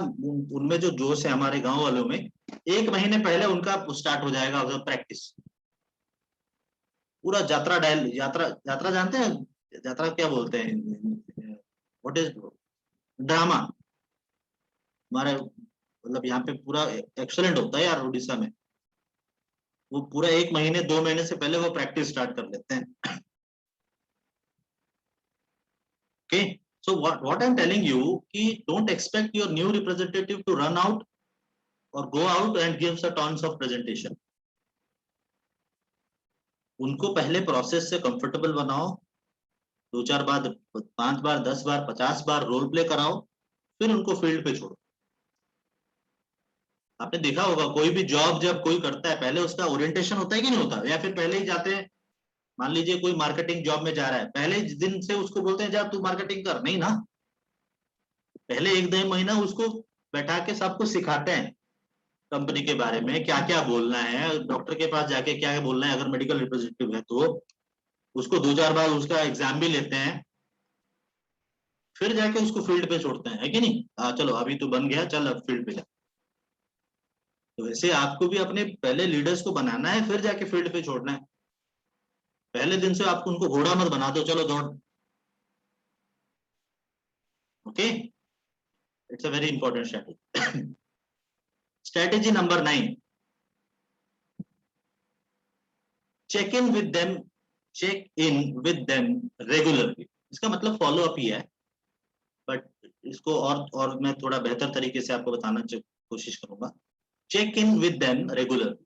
उनमें जो जोश है हमारे गांव वालों में, 1 महीने पहले उनका स्टार्ट हो जाएगा प्रैक्टिस। पूरा यात्रा डायल, यात्रा यात्रा जानते हैं? यात्रा क्या बोलते हैं, व्हाट इज ड्रामा। हमारे मतलब यहाँ पे पूरा एक्सलेंट होता है यार उड़ीसा में। वो पूरा 1 महीने 2 महीने से पहले वो प्रैक्टिस स्टार्ट कर लेते हैं। Okay, so what I'm telling you कि don't expect your new representative to run out or go out and give a tons of presentation. उनको पहले प्रोसेस से कंफर्टेबल बनाओ, 2-4 बार 5 बार 10 बार 50 बार रोल प्ले कराओ, फिर उनको फील्ड पे छोड़ो। आपने देखा होगा कोई भी जॉब जब कोई करता है, पहले उसका ओरिएंटेशन होता है कि नहीं होता, या फिर पहले ही जाते हैं। मान लीजिए कोई मार्केटिंग जॉब में जा रहा है, पहले दिन से उसको बोलते हैं जा तू मार्केटिंग कर, नहीं ना। पहले 1-2 महीना उसको बैठा के सब कुछ सिखाते हैं, कंपनी के बारे में क्या क्या बोलना है, डॉक्टर के पास जाके क्या क्या बोलना है, अगर मेडिकल रिप्रेजेंटेटिव है तो उसको 2-4 बार उसका एग्जाम भी लेते हैं, फिर जाके उसको फील्ड पे छोड़ते हैं, है कि नहीं? चलो अभी तो बन गया, चल अब फील्ड पे जा। तो वैसे आपको भी अपने पहले लीडर्स को बनाना है, फिर जाके फील्ड पे छोड़ना है। पहले दिन से आपको उनको घोड़ा मत बना दो, चलो दौड़। Okay, it's a very important strategy. Strategy number 9, check in with them, check in with them regularly. इसका मतलब फॉलो अप ही है, बट इसको और मैं थोड़ा बेहतर तरीके से आपको बताना कोशिश करूंगा। Check in with them regularly.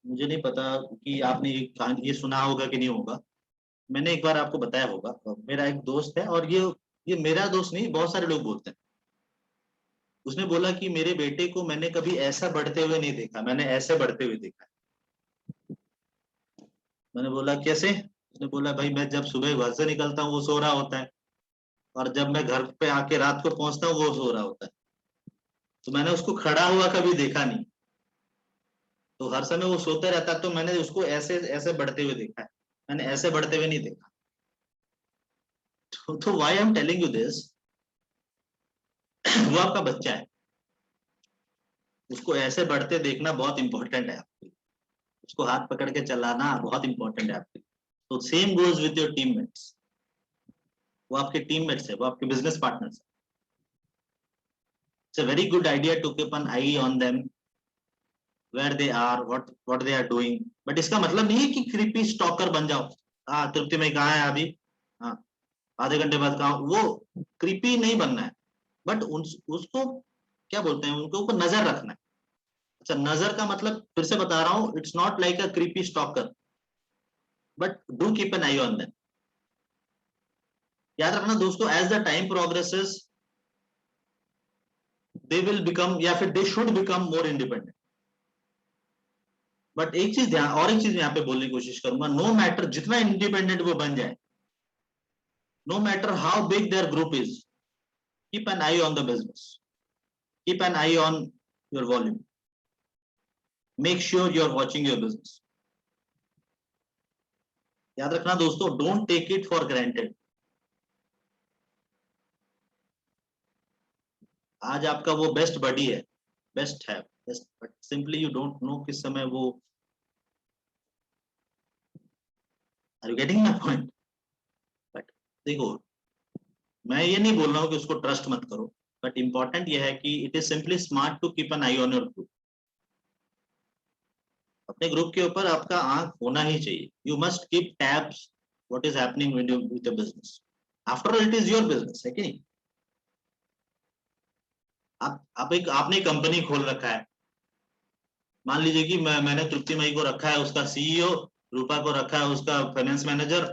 मुझे नहीं पता कि आपने ये सुना होगा कि नहीं होगा। मैंने एक बार आपको बताया होगा, मेरा एक दोस्त है, और ये मेरा दोस्त नहीं, बहुत सारे लोग बोलते हैं। उसने बोला कि मेरे बेटे को मैंने कभी ऐसा बढ़ते हुए नहीं देखा, मैंने ऐसे बढ़ते हुए देखा। मैंने बोला कैसे? उसने बोला भाई मैं जब सुबह घर से निकलता हूँ वो सो रहा होता है, और जब मैं घर पे आके रात को पहुंचता हूँ वो सो रहा होता है। तो मैंने उसको खड़ा हुआ कभी देखा नहीं, तो हर समय वो सोते रहता है, तो मैंने उसको ऐसे ऐसे बढ़ते हुए देखा है, मैंने ऐसे बढ़ते हुए नहीं देखा। तो why I am telling you this, वो आपका बच्चा है, उसको ऐसे बढ़ते देखना बहुत इंपॉर्टेंट है आपके लिए, उसको हाथ पकड़ के चलाना बहुत इंपॉर्टेंट है आपके लिए। तो same goes with your teammates. वो आपके टीममेट्स है, वो आपके बिजनेस पार्टनर्स है। It's a very good idea to keep an eye on them, where they are, what they are doing. But इसका मतलब नहीं है कि क्रीपी स्टॉकर बन जाओ। हाँ तृप्ति में कहाँ है अभी, हाँ आधे घंटे बाद कहाँ, वो क्रीपी नहीं बनना है। बट उसको क्या बोलते हैं, उनको ऊपर नजर रखना है। अच्छा, नजर का मतलब फिर से बता रहा हूँ, it's not like a creepy stalker, but do keep an eye on them. याद रखना दोस्तों, as the time progresses they will become या फिर they should become more independent. But एक चीज यहाँ पे बोलने की कोशिश करूंगा, नो मैटर जितना इंडिपेंडेंट वो बन जाए, no matter how big their group is, keep an eye on the business, keep an eye on your volume, make sure you are watching your business. याद रखना दोस्तों, don't take it for granted. आज आपका वो best buddy है, best है, best, but simply you don't know किस समय वो, are you getting my point? But देखो, मैं ये नहीं बोल रहा हूं कि उसको ट्रस्ट मत करो, बट इंपॉर्टेंट ये है कि it is simply smart to keep an eye on your group. अपने ग्रुप के ऊपर आपका आंख होना ही चाहिए। You must keep tabs what is happening with your business. After all it is your business, है कि नहीं? आपने कंपनी खोल रखा है, मान लीजिए कि मैंने तृप्तिमयी को रखा है उसका सीईओ, रूपा को रखा है उसका फाइनेंस मैनेजर,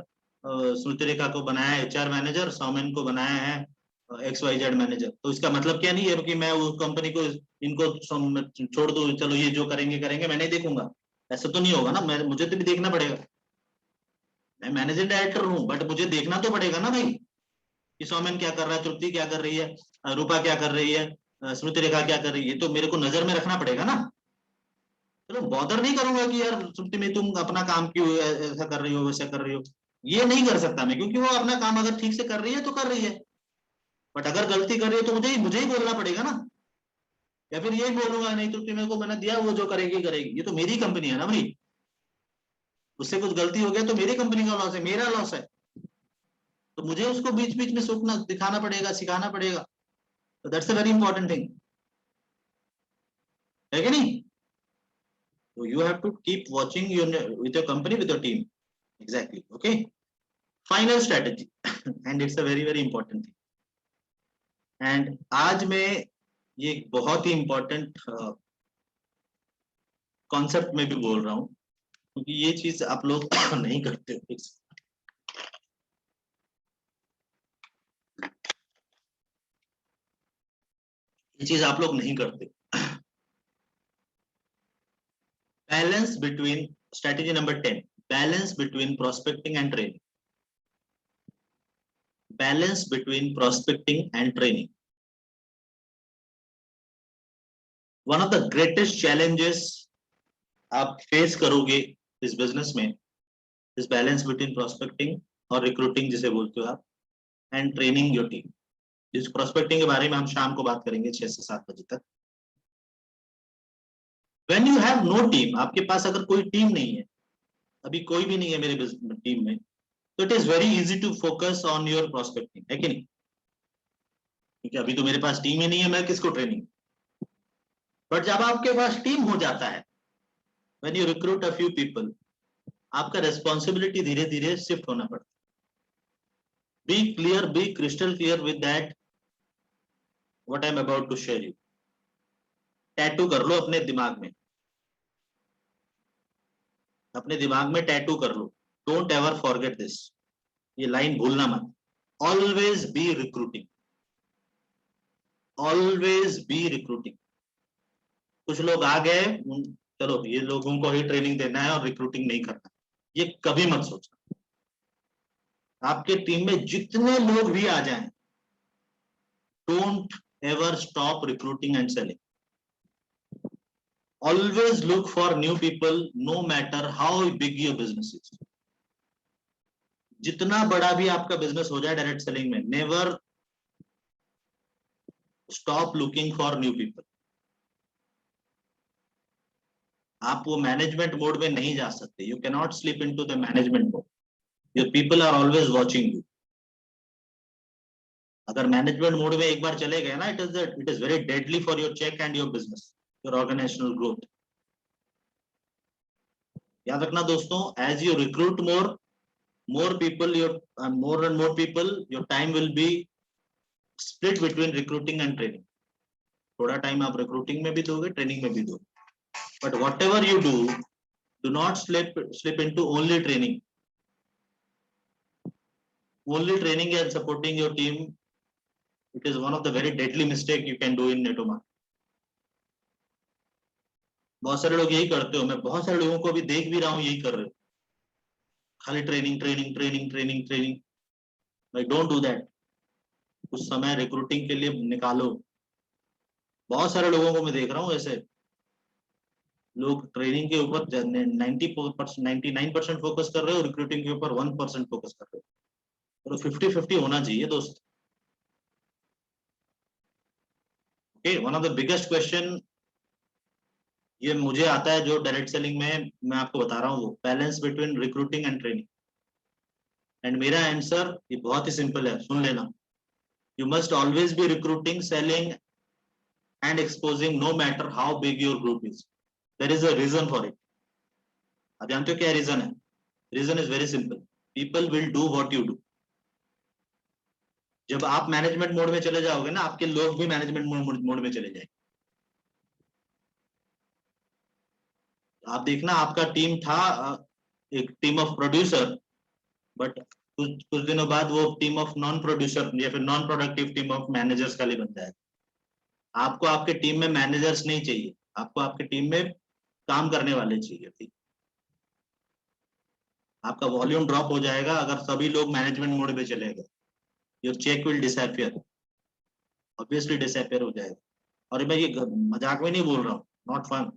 स्मृति रेखा को बनाया है एचआर मैनेजर, सौमेन को बनाया है XYZ मैनेजर। तो इसका मतलब क्या नहीं है कि मैं उस कंपनी को इनको छोड़ दूं, चलो ये जो करेंगे करेंगे, मैं नहीं देखूंगा, ऐसा तो नहीं होगा ना। मुझे तो भी देखना पड़ेगा। मैं मैनेजिंग डायरेक्टर हूँ, बट मुझे देखना तो पड़ेगा ना भाई कि सौमेन क्या कर रहा है, तृप्ति क्या कर रही है, रूपा क्या कर रही है, स्मृति रेखा क्या कर रही है, तो मेरे को नजर में रखना पड़ेगा ना। चलो बॉदर नहीं करूंगा कि यार तृप्ति में तुम अपना काम क्यों ऐसा कर रही हो वैसा कर रही हो, ये नहीं कर सकता मैं, क्योंकि वो अपना काम अगर ठीक से कर रही है तो कर रही है। बट अगर गलती कर रही है तो मुझे ही बोलना पड़ेगा ना, या फिर यही बोलूंगा नहीं तृप्ति मेरे को मैंने दिया, वो जो करेगी करेगी, ये तो मेरी कंपनी है ना भाई, उससे कुछ गलती हो गया तो मेरी कंपनी का लॉस है, मेरा लॉस है, तो मुझे उसको बीच बीच में सोचना दिखाना पड़ेगा, सिखाना पड़ेगा। तो that's a very important thing, है कि नहीं? So you have to keep watching with your company, with your team. Exactly. Okay. Final strategy, and it's a very very important thing. And आज मैं ये बहुत ही important concept में भी बोल रहा हूँ, क्योंकि ये चीज आप लोग नहीं करते हो। ये चीज आप लोग नहीं करते। Balance between strategy number 10. Balance between prospecting and training. Balance between prospecting and training. One of the greatest challenges आप फेस करोगे इस बिजनेस में, इस बैलेंस बिटवीन प्रोस्पेक्टिंग और रिक्रूटिंग जिसे बोलते हो आप, एंड ट्रेनिंग योर टीम। इस प्रोस्पेक्टिंग के बारे में हम शाम को बात करेंगे 6 से 7 बजे तक। When you have no team, आपके पास अगर कोई टीम नहीं है, अभी कोई भी नहीं है मेरे टीम में, तो it is very easy to focus on your prospecting, है कि नहीं? क्योंकि अभी तो मेरे पास टीम ही नहीं है, मैं किसको ट्रेनिंग। बट जब आपके पास टीम हो जाता है, when you recruit a few people, आपका रेस्पॉन्सिबिलिटी धीरे धीरे शिफ्ट होना पड़ता है। Be clear, be crystal clear with that what I'm about to share you. Tattoo कर लो अपने दिमाग में, अपने दिमाग में टैटू कर लो। डोंट एवर फॉरगेट दिस, ये लाइन भूलना मत। Always be recruiting, always be recruiting. कुछ लोग आ गए, चलो ये लोगों को ही ट्रेनिंग देना है और रिक्रूटिंग नहीं करना, ये कभी मत सोचना। आपके टीम में जितने लोग भी आ जाएं, don't ever stop recruiting and selling. Always look for new people, no matter how big your business is. जितना बड़ा भी आपका बिजनेस हो जाए डायरेक्ट सेलिंग में, never stop looking for new people. आप वो मैनेजमेंट मोड में नहीं जा सकते, you can not slip into the management mode, your people are always watching you. अगर मैनेजमेंट मोड में एक बार चले गए ना, it is very deadly for your cheque and your business, your organisational growth. याद रखना दोस्तों, as you recruit more people, more and more people, your time will be split between recruiting and training. थोड़ा time आप recruiting में भी दोगे, training में भी दोगे, but whatever you do not slip into only training. Only training and supporting your team, it is one of the very deadly mistake you can do in network marketing. बहुत सारे लोग यही करते हो, मैं बहुत सारे लोगों को भी देख भी रहा हूँ यही कर रहे हो, खाली training training training training training. भाई डोंट डू दैट, कुछ समय रिक्रूटिंग के लिए निकालो। बहुत सारे लोगों को मैं देख रहा हूँ ऐसे, लोग ट्रेनिंग के ऊपर 99% फोकस कर रहे हो, रिक्रूटिंग के ऊपर 1% फोकस कर रहे हो। तो 50-50 होना चाहिए दोस्त। Okay, one of the biggest question ये मुझे आता है जो डायरेक्ट सेलिंग में मैं आपको बता रहा हूँ, वो balance between recruiting and training. And मेरा आंसर ये बहुत ही सिंपल है, सुन लेना। You must always be recruiting, selling and exposing, no matter how big your group is. There is a reason for it. आप जानते हो क्या रीजन है? Reason is very simple, people will do what you do. जब आप management mode में चले जाओगे ना, आपके लोग भी मैनेजमेंट मोड में चले जाएंगे। आप देखना, आपका टीम था एक टीम ऑफ प्रोड्यूसर, बट कुछ कुछ दिनों बाद वो टीम ऑफ नॉन प्रोड्यूसर या फिर non productive team of managers खाली बन जाएगा। आपको आपके टीम में मैनेजर्स नहीं चाहिए, आपको आपके टीम में काम करने वाले चाहिए। ठीक, आपका वॉल्यूम ड्रॉप हो जाएगा अगर सभी लोग मैनेजमेंट मोड में चले गए। Your cheque will disappear, obviously disappear हो जाएगा। और मैं ये मजाक में नहीं बोल रहा हूँ, not fun.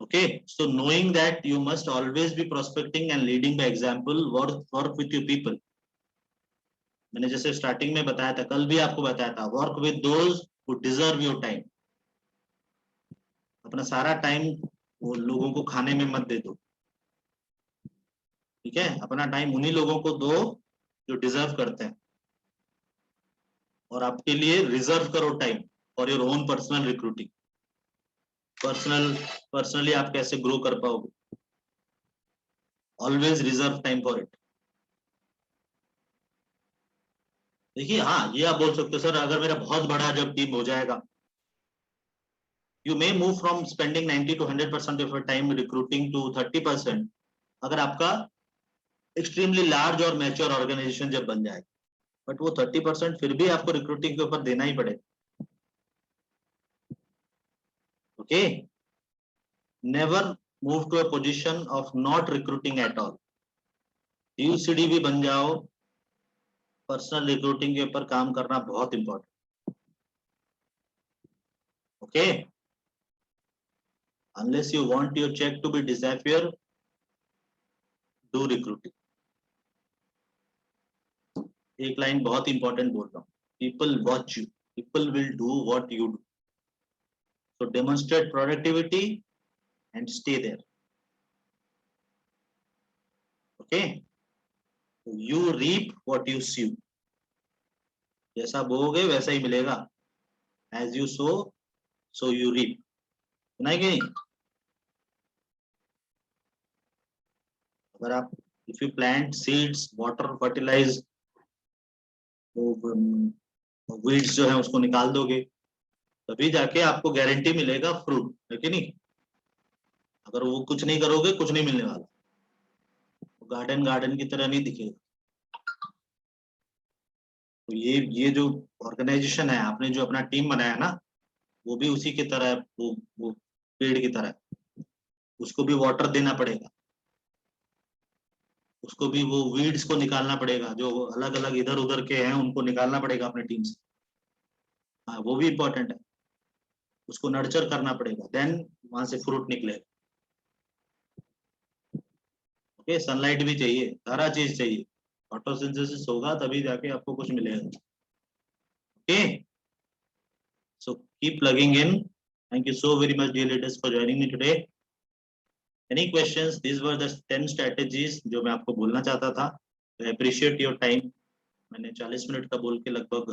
Okay, so knowing that you must always be prospecting and leading by example, work with your people. मैंने जैसे स्टार्टिंग में बताया था, कल भी आपको बताया था, work with those who deserve your time. अपना सारा टाइम वो लोगों को खाने में मत दे दो, ठीक है? अपना टाइम उन्हीं लोगों को दो जो डिजर्व करते हैं, और आपके लिए रिजर्व करो time for your own personal recruiting. Personally आप कैसे ग्रो कर पाओगे? Always reserve time for it. देखिए, हाँ, ये आप बोल सकते हो सर, अगर मेरा बहुत बड़ा जब टीम हो जाएगा, you may move from spending 90 to 100% of your time recruiting to 30%, अगर आपका एक्सट्रीमली लार्ज और मैच्योर ऑर्गेनाइजेशन जब बन जाए। बट वो 30% फिर भी आपको रिक्रूटिंग के ऊपर देना ही पड़ेगा। Okay, never move to a position of not recruiting at all. UCD भी बन जाओ, पर्सनल रिक्रूटिंग के ऊपर काम करना बहुत important. Okay, unless you want your check to be disappear, do recruiting। एक लाइन बहुत इंपॉर्टेंट बोल रहा हूँ, people watch you, people will do what you do, so demonstrate productivity and stay there. Okay, you reap what you sow, जैसा बोओगे वैसा ही मिलेगा। As you sow so you reap. सुना है कि नहीं? अगर आप if you plant seeds, water, fertilize, तो वीड्स जो है उसको निकाल दोगे, तभी जाके आपको गारंटी मिलेगा फ्रूट, है कि नहीं? अगर वो कुछ नहीं करोगे, कुछ नहीं मिलने वाला, गार्डन गार्डन की तरह नहीं दिखेगा। तो ये जो ऑर्गेनाइजेशन है, आपने जो अपना टीम बनाया ना, वो भी उसी की तरह है, वो पेड़ की तरह है। उसको भी वाटर देना पड़ेगा, उसको भी वो वीड्स को निकालना पड़ेगा, जो अलग अलग इधर उधर के हैं उनको निकालना पड़ेगा अपने टीम से। हाँ, वो भी इम्पोर्टेंट है, उसको नर्चर करना पड़ेगा, देन वहां से फ्रूट निकलेगा। ओके, सनलाइट भी चाहिए, सारा चीज चाहिए, फोटोसिंथेसिस होगा तभी जाके आपको कुछ मिलेगा। Okay, so keep plugging in. Thank you so very much dear leaders for joining me today. Any questions? These were the 10 strategies जो मैं आपको बोलना चाहता था। I appreciate your time. मैंने 40 मिनट का बोल के लगभग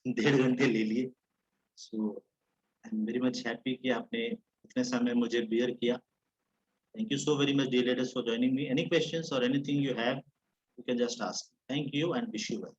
1.5 घंटे ले लिए। So I'm very much happy कि आपने इतने समय मुझे bear किया। Thank you so very much dear leaders for joining me. Any questions or anything you have, you can just ask. Thank you and wish you well.